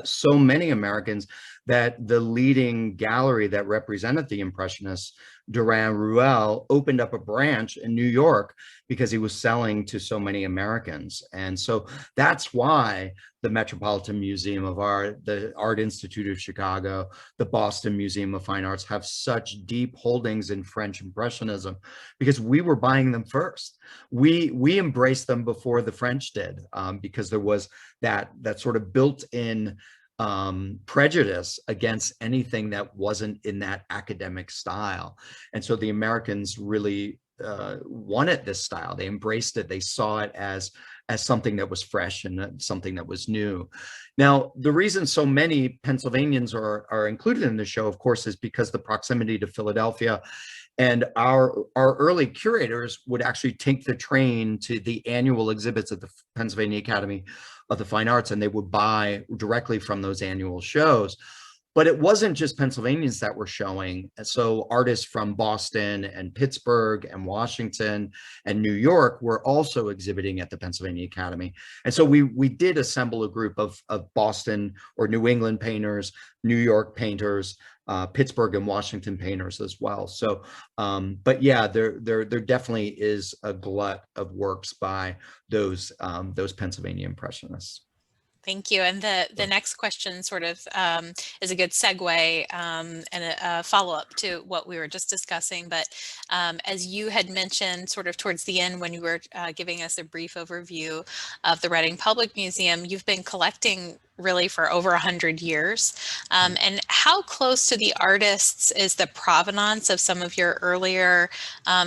so many Americans that the leading gallery that represented the Impressionists, Durand Ruel, opened up a branch in New York because he was selling to so many Americans. And so that's why the Metropolitan Museum of Art, the Art Institute of Chicago, the Boston Museum of Fine Arts have such deep holdings in French Impressionism, because we were buying them first. We embraced them before the French did, because there was that sort of built-in prejudice against anything that wasn't in that academic style. And so the Americans really wanted this style. They embraced it. They saw it as something that was fresh and something that was new. Now, the reason so many Pennsylvanians are included in the show, of course, is because the proximity to Philadelphia. And our early curators would actually take the train to the annual exhibits at the Pennsylvania Academy of the Fine Arts, and they would buy directly from those annual shows. But it wasn't just Pennsylvanians that were showing. So artists from Boston and Pittsburgh and Washington and New York were also exhibiting at the Pennsylvania Academy. And so we did assemble a group of Boston or New England painters, New York painters, Pittsburgh and Washington painters as well. So, but yeah, there definitely is a glut of works by those Pennsylvania Impressionists. Thank you. And the next question sort of is a good segue and a follow-up to what we were just discussing. But as you had mentioned sort of towards the end when you were giving us a brief overview of the Reading Public Museum, you've been collecting really for over 100 years. And how close to the artists is the provenance of some of your earlier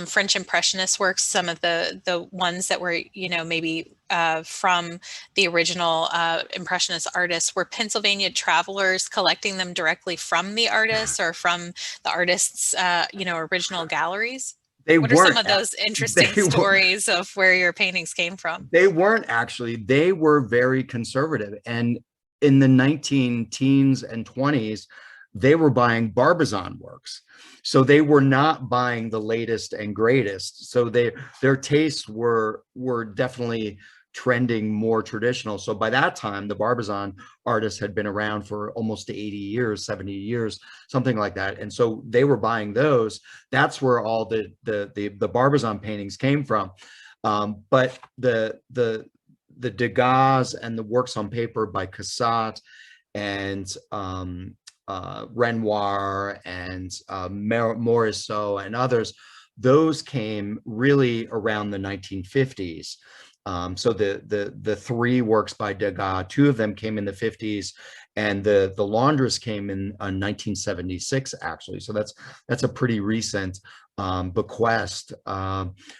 French Impressionist works, some of the ones that were, maybe from the original Impressionist artists? Were Pennsylvania travelers collecting them directly from the artists or from the artists', original galleries? What are some of those interesting stories of where your paintings came from? They weren't actually. They were very conservative. And in the 19 teens and 20s, they were buying Barbizon works. So they were not buying the latest and greatest. So their tastes were definitely trending more traditional. So by that time, the Barbizon artists had been around for almost 80 years, 70 years, something like that. And so they were buying those. That's where all the Barbizon paintings came from. But the Degas and the works on paper by Cassatt and Renoir and Morisot and others, those came really around the 1950s. So the three works by Degas, two of them came in the 50s, and the Laundress came in 1976 actually. So that's a pretty recent bequest.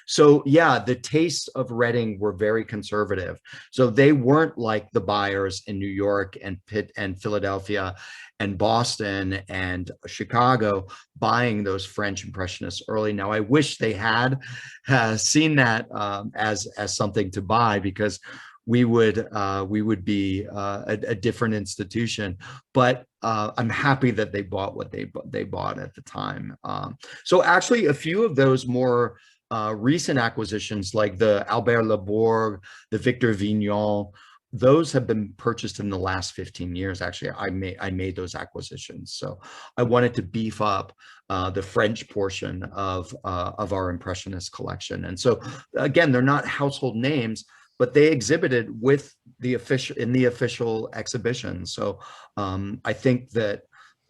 So yeah, the tastes of Reading were very conservative. So they weren't like the buyers in New York and Pitt and Philadelphia and Boston and Chicago buying those French Impressionists early. Now, I wish they had seen that as something to buy, because we would be a different institution. But I'm happy that they bought what they bought at the time. So actually, a few of those more recent acquisitions, like the Albert Labourg, the Victor Vignon, those have been purchased in the last 15 years. Actually, I made those acquisitions. So I wanted to beef up the French portion of our Impressionist collection. And so again, they're not household names, but they exhibited with the official exhibition. So I think that,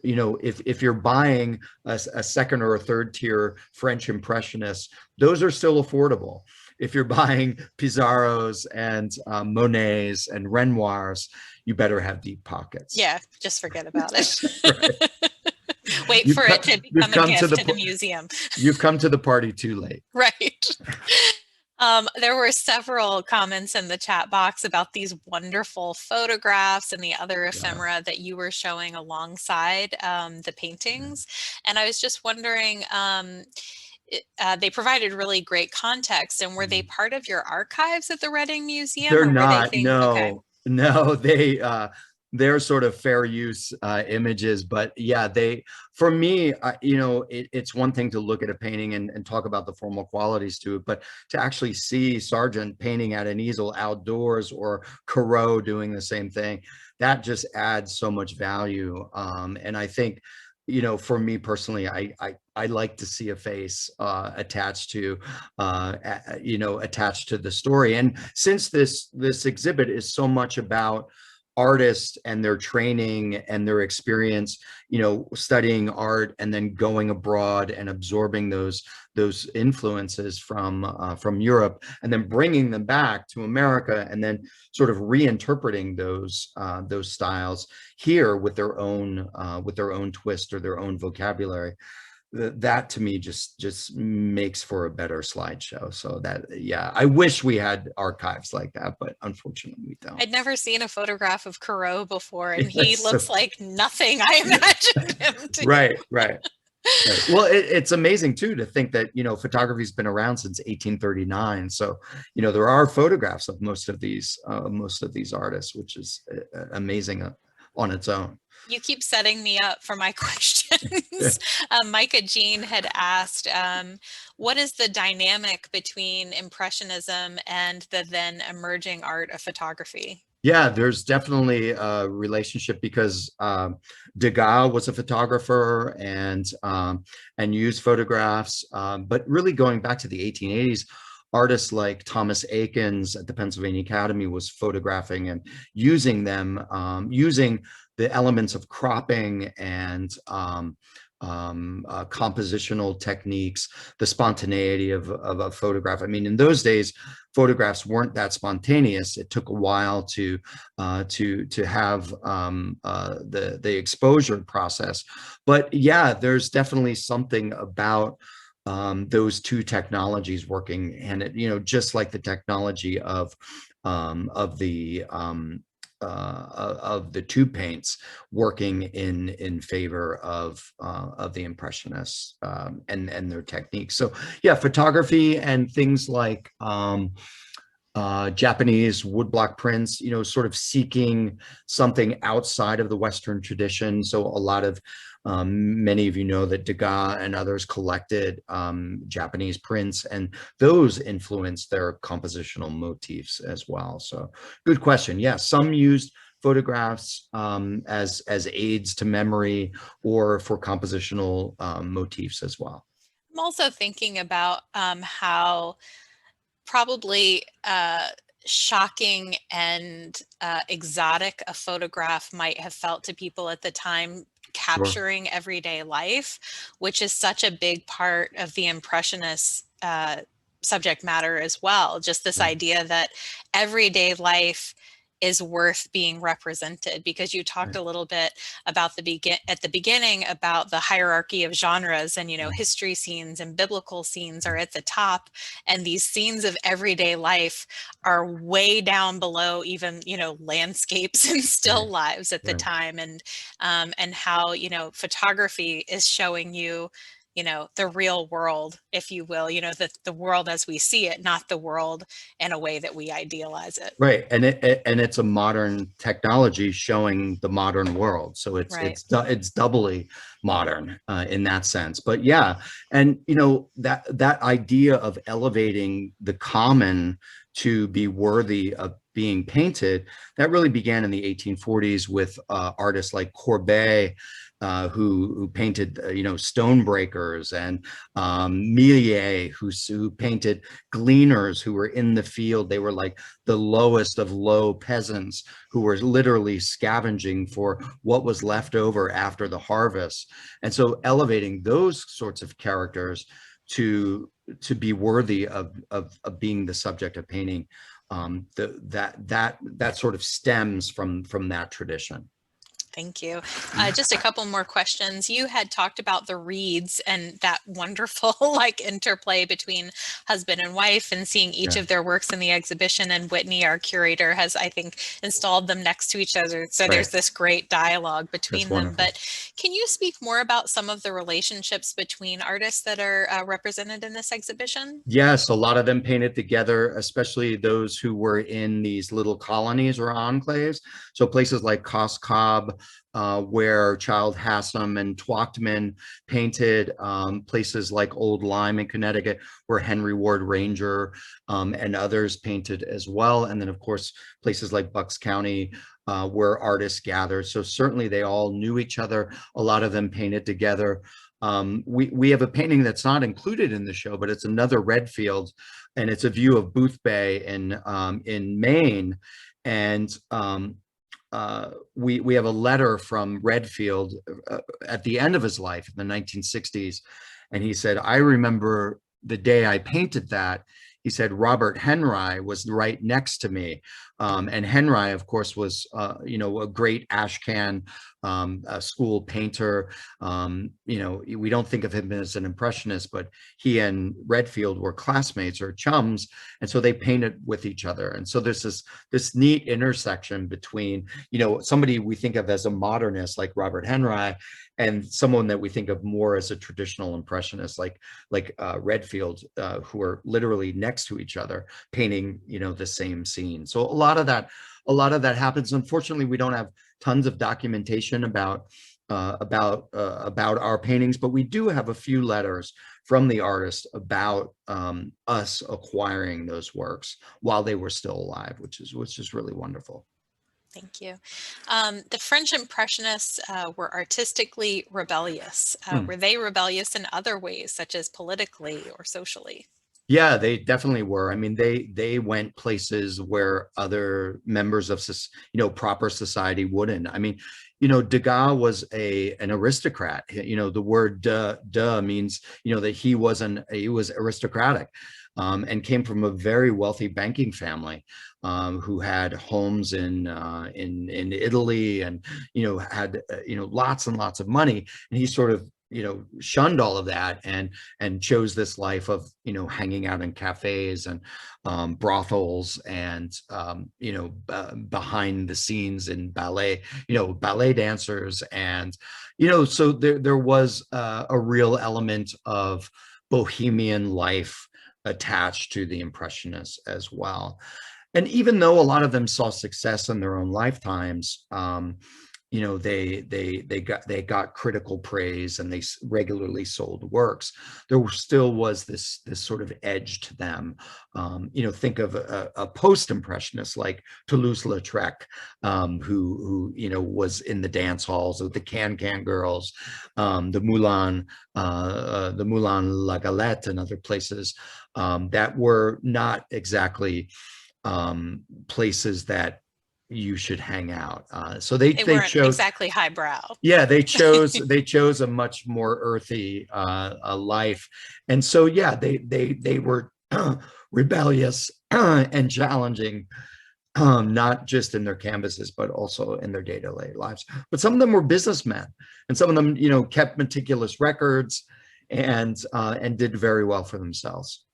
if you're buying a second or a third tier French Impressionist, those are still affordable. If you're buying Pissarros and Monets and Renoirs, you better have deep pockets. Yeah, just forget about it. Wait for it to become a gift to the museum. You've come to the party too late. Right. There were several comments in the chat box about these wonderful photographs and the other ephemera that you were showing alongside the paintings. And I was just wondering, they provided really great context. And were they part of your archives at the Reading Museum? They're not, no, they're sort of fair use images. But yeah, for me, it's one thing to look at a painting and talk about the formal qualities to it, but to actually see Sargent painting at an easel outdoors, or Corot doing the same thing, that just adds so much value. And I think, for me personally, I like to see a face attached to the story. And since this exhibit is so much about artists and their training and their experience, studying art and then going abroad and absorbing those influences from Europe, and then bringing them back to America, and then sort of reinterpreting those styles here with their own twist or their own vocabulary. That to me just makes for a better slideshow. So that, yeah, I wish we had archives like that, but unfortunately we don't. I'd never seen a photograph of Corot before, and he looks like nothing I imagined him to. Right. Well, it's amazing too to think that photography's been around since 1839. So there are photographs of most of these artists, which is amazing on its own. You keep setting me up for my questions. Micah Jean had asked, what is the dynamic between Impressionism and the then emerging art of photography? Yeah, there's definitely a relationship because Degas was a photographer and used photographs, but really going back to the 1880s, artists like Thomas Eakins at the Pennsylvania Academy was photographing and using them, using the elements of cropping and compositional techniques, the spontaneity of a photograph. I mean, in those days, photographs weren't that spontaneous. It took a while to have the exposure process. But yeah, there's definitely something about those two technologies working, and it, just like the technology of the tube paints working in favor of the Impressionists and their techniques. So yeah, photography and things like Japanese woodblock prints, sort of seeking something outside of the Western tradition. So a lot of many of you know that Degas and others collected Japanese prints, and those influenced their compositional motifs as well. So good question. Yeah, some used photographs as aids to memory or for compositional motifs as well. I'm also thinking about how probably shocking and exotic a photograph might have felt to people at the time, capturing Sure. everyday life, which is such a big part of the Impressionist subject matter as well. Just this idea that everyday life is worth being represented, because you talked a little bit about at the beginning about the hierarchy of genres, and history scenes and biblical scenes are at the top, and these scenes of everyday life are way down below even landscapes and still lives at the time, and how photography is showing you the real world, if you will, the world as we see it, not the world in a way that we idealize it. Right, and it's a modern technology showing the modern world, so it's doubly modern in that sense. But yeah, and that idea of elevating the common to be worthy of being painted, that really began in the 1840s with artists like Courbet, who painted stone breakers, and Millet, who painted gleaners who were in the field. They were like the lowest of low peasants who were literally scavenging for what was left over after the harvest. And so elevating those sorts of characters to be worthy of being the subject of painting, that sort of stems from that tradition. Thank you. Just a couple more questions. You had talked about the reeds and that wonderful interplay between husband and wife, and seeing each of their works in the exhibition. And Whitney, our curator, has, I think, installed them next to each other. So there's this great dialogue between them. But can you speak more about some of the relationships between artists that are represented in this exhibition? Yes, a lot of them painted together, especially those who were in these little colonies or enclaves. So places like Cassatt, where Childe Hassam and Twachtman painted, places like Old Lyme in Connecticut, where Henry Ward Ranger and others painted as well. And then, of course, places like Bucks County, where artists gathered. So certainly they all knew each other. A lot of them painted together. We have a painting that's not included in the show, but it's another Redfield, and it's a view of Booth Bay in Maine. And we have a letter from Redfield at the end of his life in the 1960s. And he said, "I remember the day I painted that." He said, "Robert Henry was right next to me." And Henry, of course, was, a great Ashcan school painter. We don't think of him as an Impressionist, but he and Redfield were classmates or chums. And so they painted with each other. And so there's this neat intersection between, somebody we think of as a modernist like Robert Henry, and someone that we think of more as a traditional Impressionist like Redfield, who are literally next to each other painting, the same scene. So a lot of that happens. Unfortunately, we don't have tons of documentation about our paintings, but we do have a few letters from the artist about us acquiring those works while they were still alive, which is really wonderful. Thank you. The French Impressionists were artistically rebellious. Were they rebellious in other ways, such as politically or socially? Yeah, they definitely were. I mean, they went places where other members of, proper society wouldn't. I mean, Degas was an aristocrat. The word de means, that he was aristocratic, and came from a very wealthy banking family, who had homes in Italy, and had lots and lots of money. And he sort of shunned all of that and chose this life of hanging out in cafes and brothels and behind the scenes in ballet dancers. And so there was a real element of bohemian life attached to the Impressionists as well. And even though a lot of them saw success in their own lifetimes, they got critical praise, and they regularly sold works. There still was this sort of edge to them. Think of a post-impressionist like Toulouse-Lautrec, who was in the dance halls of the Can-Can girls, the Moulin La Galette, and other places that were not exactly places that you should hang out. So they weren't chose exactly highbrow. Yeah, they chose a much more earthy life. And so yeah, they were rebellious and challenging, not just in their canvases, but also in their day-to-day lives. But some of them were businessmen, and some of them kept meticulous records and did very well for themselves.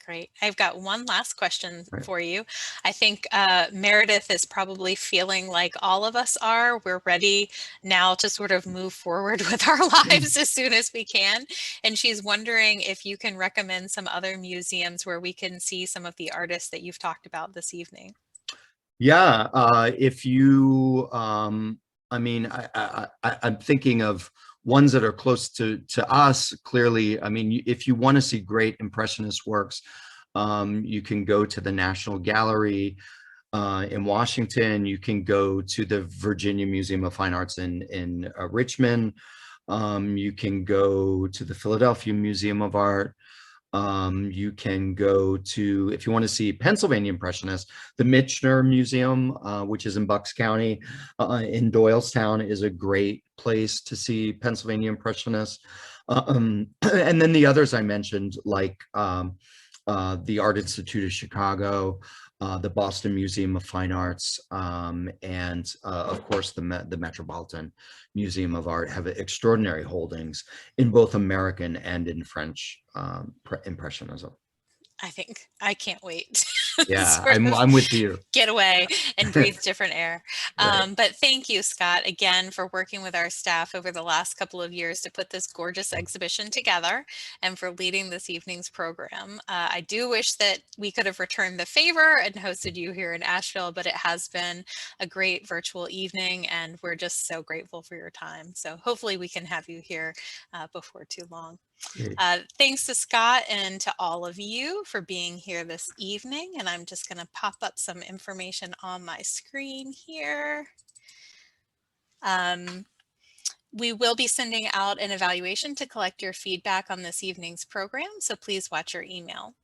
Great. I've got one last question Right. for you. I think Meredith is probably feeling like all of us are. We're ready now to sort of move forward with our lives as soon as we can. And she's wondering if you can recommend some other museums where we can see some of the artists that you've talked about this evening. Yeah, if you, I mean, I'm thinking of ones that are close to us. Clearly, I mean, if you want to see great Impressionist works, you can go to the National Gallery in Washington. You can go to the Virginia Museum of Fine Arts in Richmond. You can go to the Philadelphia Museum of Art. You can go to, if you want to see Pennsylvania Impressionists, the Michener Museum, which is in Bucks County, in Doylestown, is a great place to see Pennsylvania Impressionists. And then the others I mentioned, like the Art Institute of Chicago, the Boston Museum of Fine Arts, and of course the Metropolitan Museum of Art, have extraordinary holdings in both American and in French Impressionism. I can't wait. Yeah, I'm with you. Get away and breathe different air. Right. But thank you, Scott, again, for working with our staff over the last couple of years to put this gorgeous exhibition together, and for leading this evening's program. I do wish that we could have returned the favor and hosted you here in Asheville, but it has been a great virtual evening, and we're just so grateful for your time. So hopefully we can have you here before too long. Thanks to Scott and to all of you for being here this evening. And I'm just going to pop up some information on my screen here. We will be sending out an evaluation to collect your feedback on this evening's program, so please watch your email.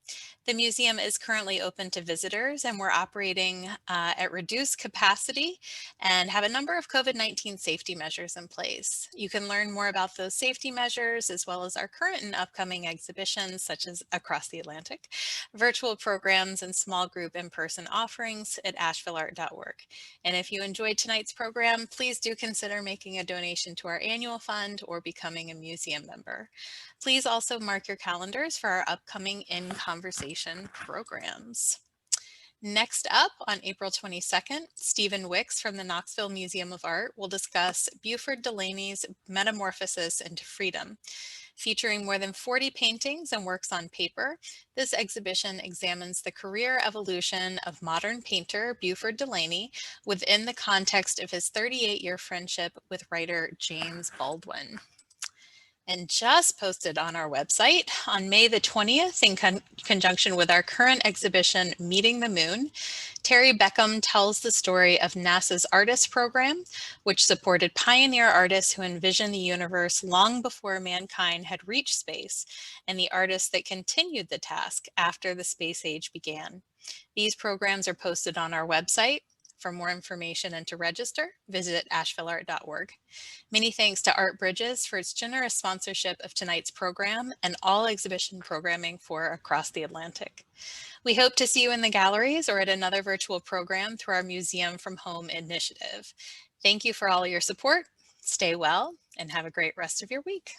The museum is currently open to visitors, and we're operating at reduced capacity and have a number of COVID-19 safety measures in place. You can learn more about those safety measures, as well as our current and upcoming exhibitions, such as Across the Atlantic, virtual programs, and small group in-person offerings at ashevilleart.org. And if you enjoyed tonight's program, please do consider making a donation to our annual fund or becoming a museum member. Please also mark your calendars for our upcoming In Conversation programs. Next up, on April 22nd, Stephen Wicks from the Knoxville Museum of Art will discuss Buford Delaney's Metamorphosis into Freedom. Featuring more than 40 paintings and works on paper, this exhibition examines the career evolution of modern painter Buford Delaney within the context of his 38-year friendship with writer James Baldwin. And just posted on our website on May the 20th, in conjunction with our current exhibition, Meeting the Moon, Terry Beckham tells the story of NASA's Artist program, which supported pioneer artists who envisioned the universe long before mankind had reached space, and the artists that continued the task after the space age began. These programs are posted on our website. For more information and to register, visit ashevilleart.org. Many thanks to Art Bridges for its generous sponsorship of tonight's program and all exhibition programming for Across the Atlantic. We hope to see you in the galleries or at another virtual program through our Museum from Home initiative. Thank you for all your support. Stay well and have a great rest of your week.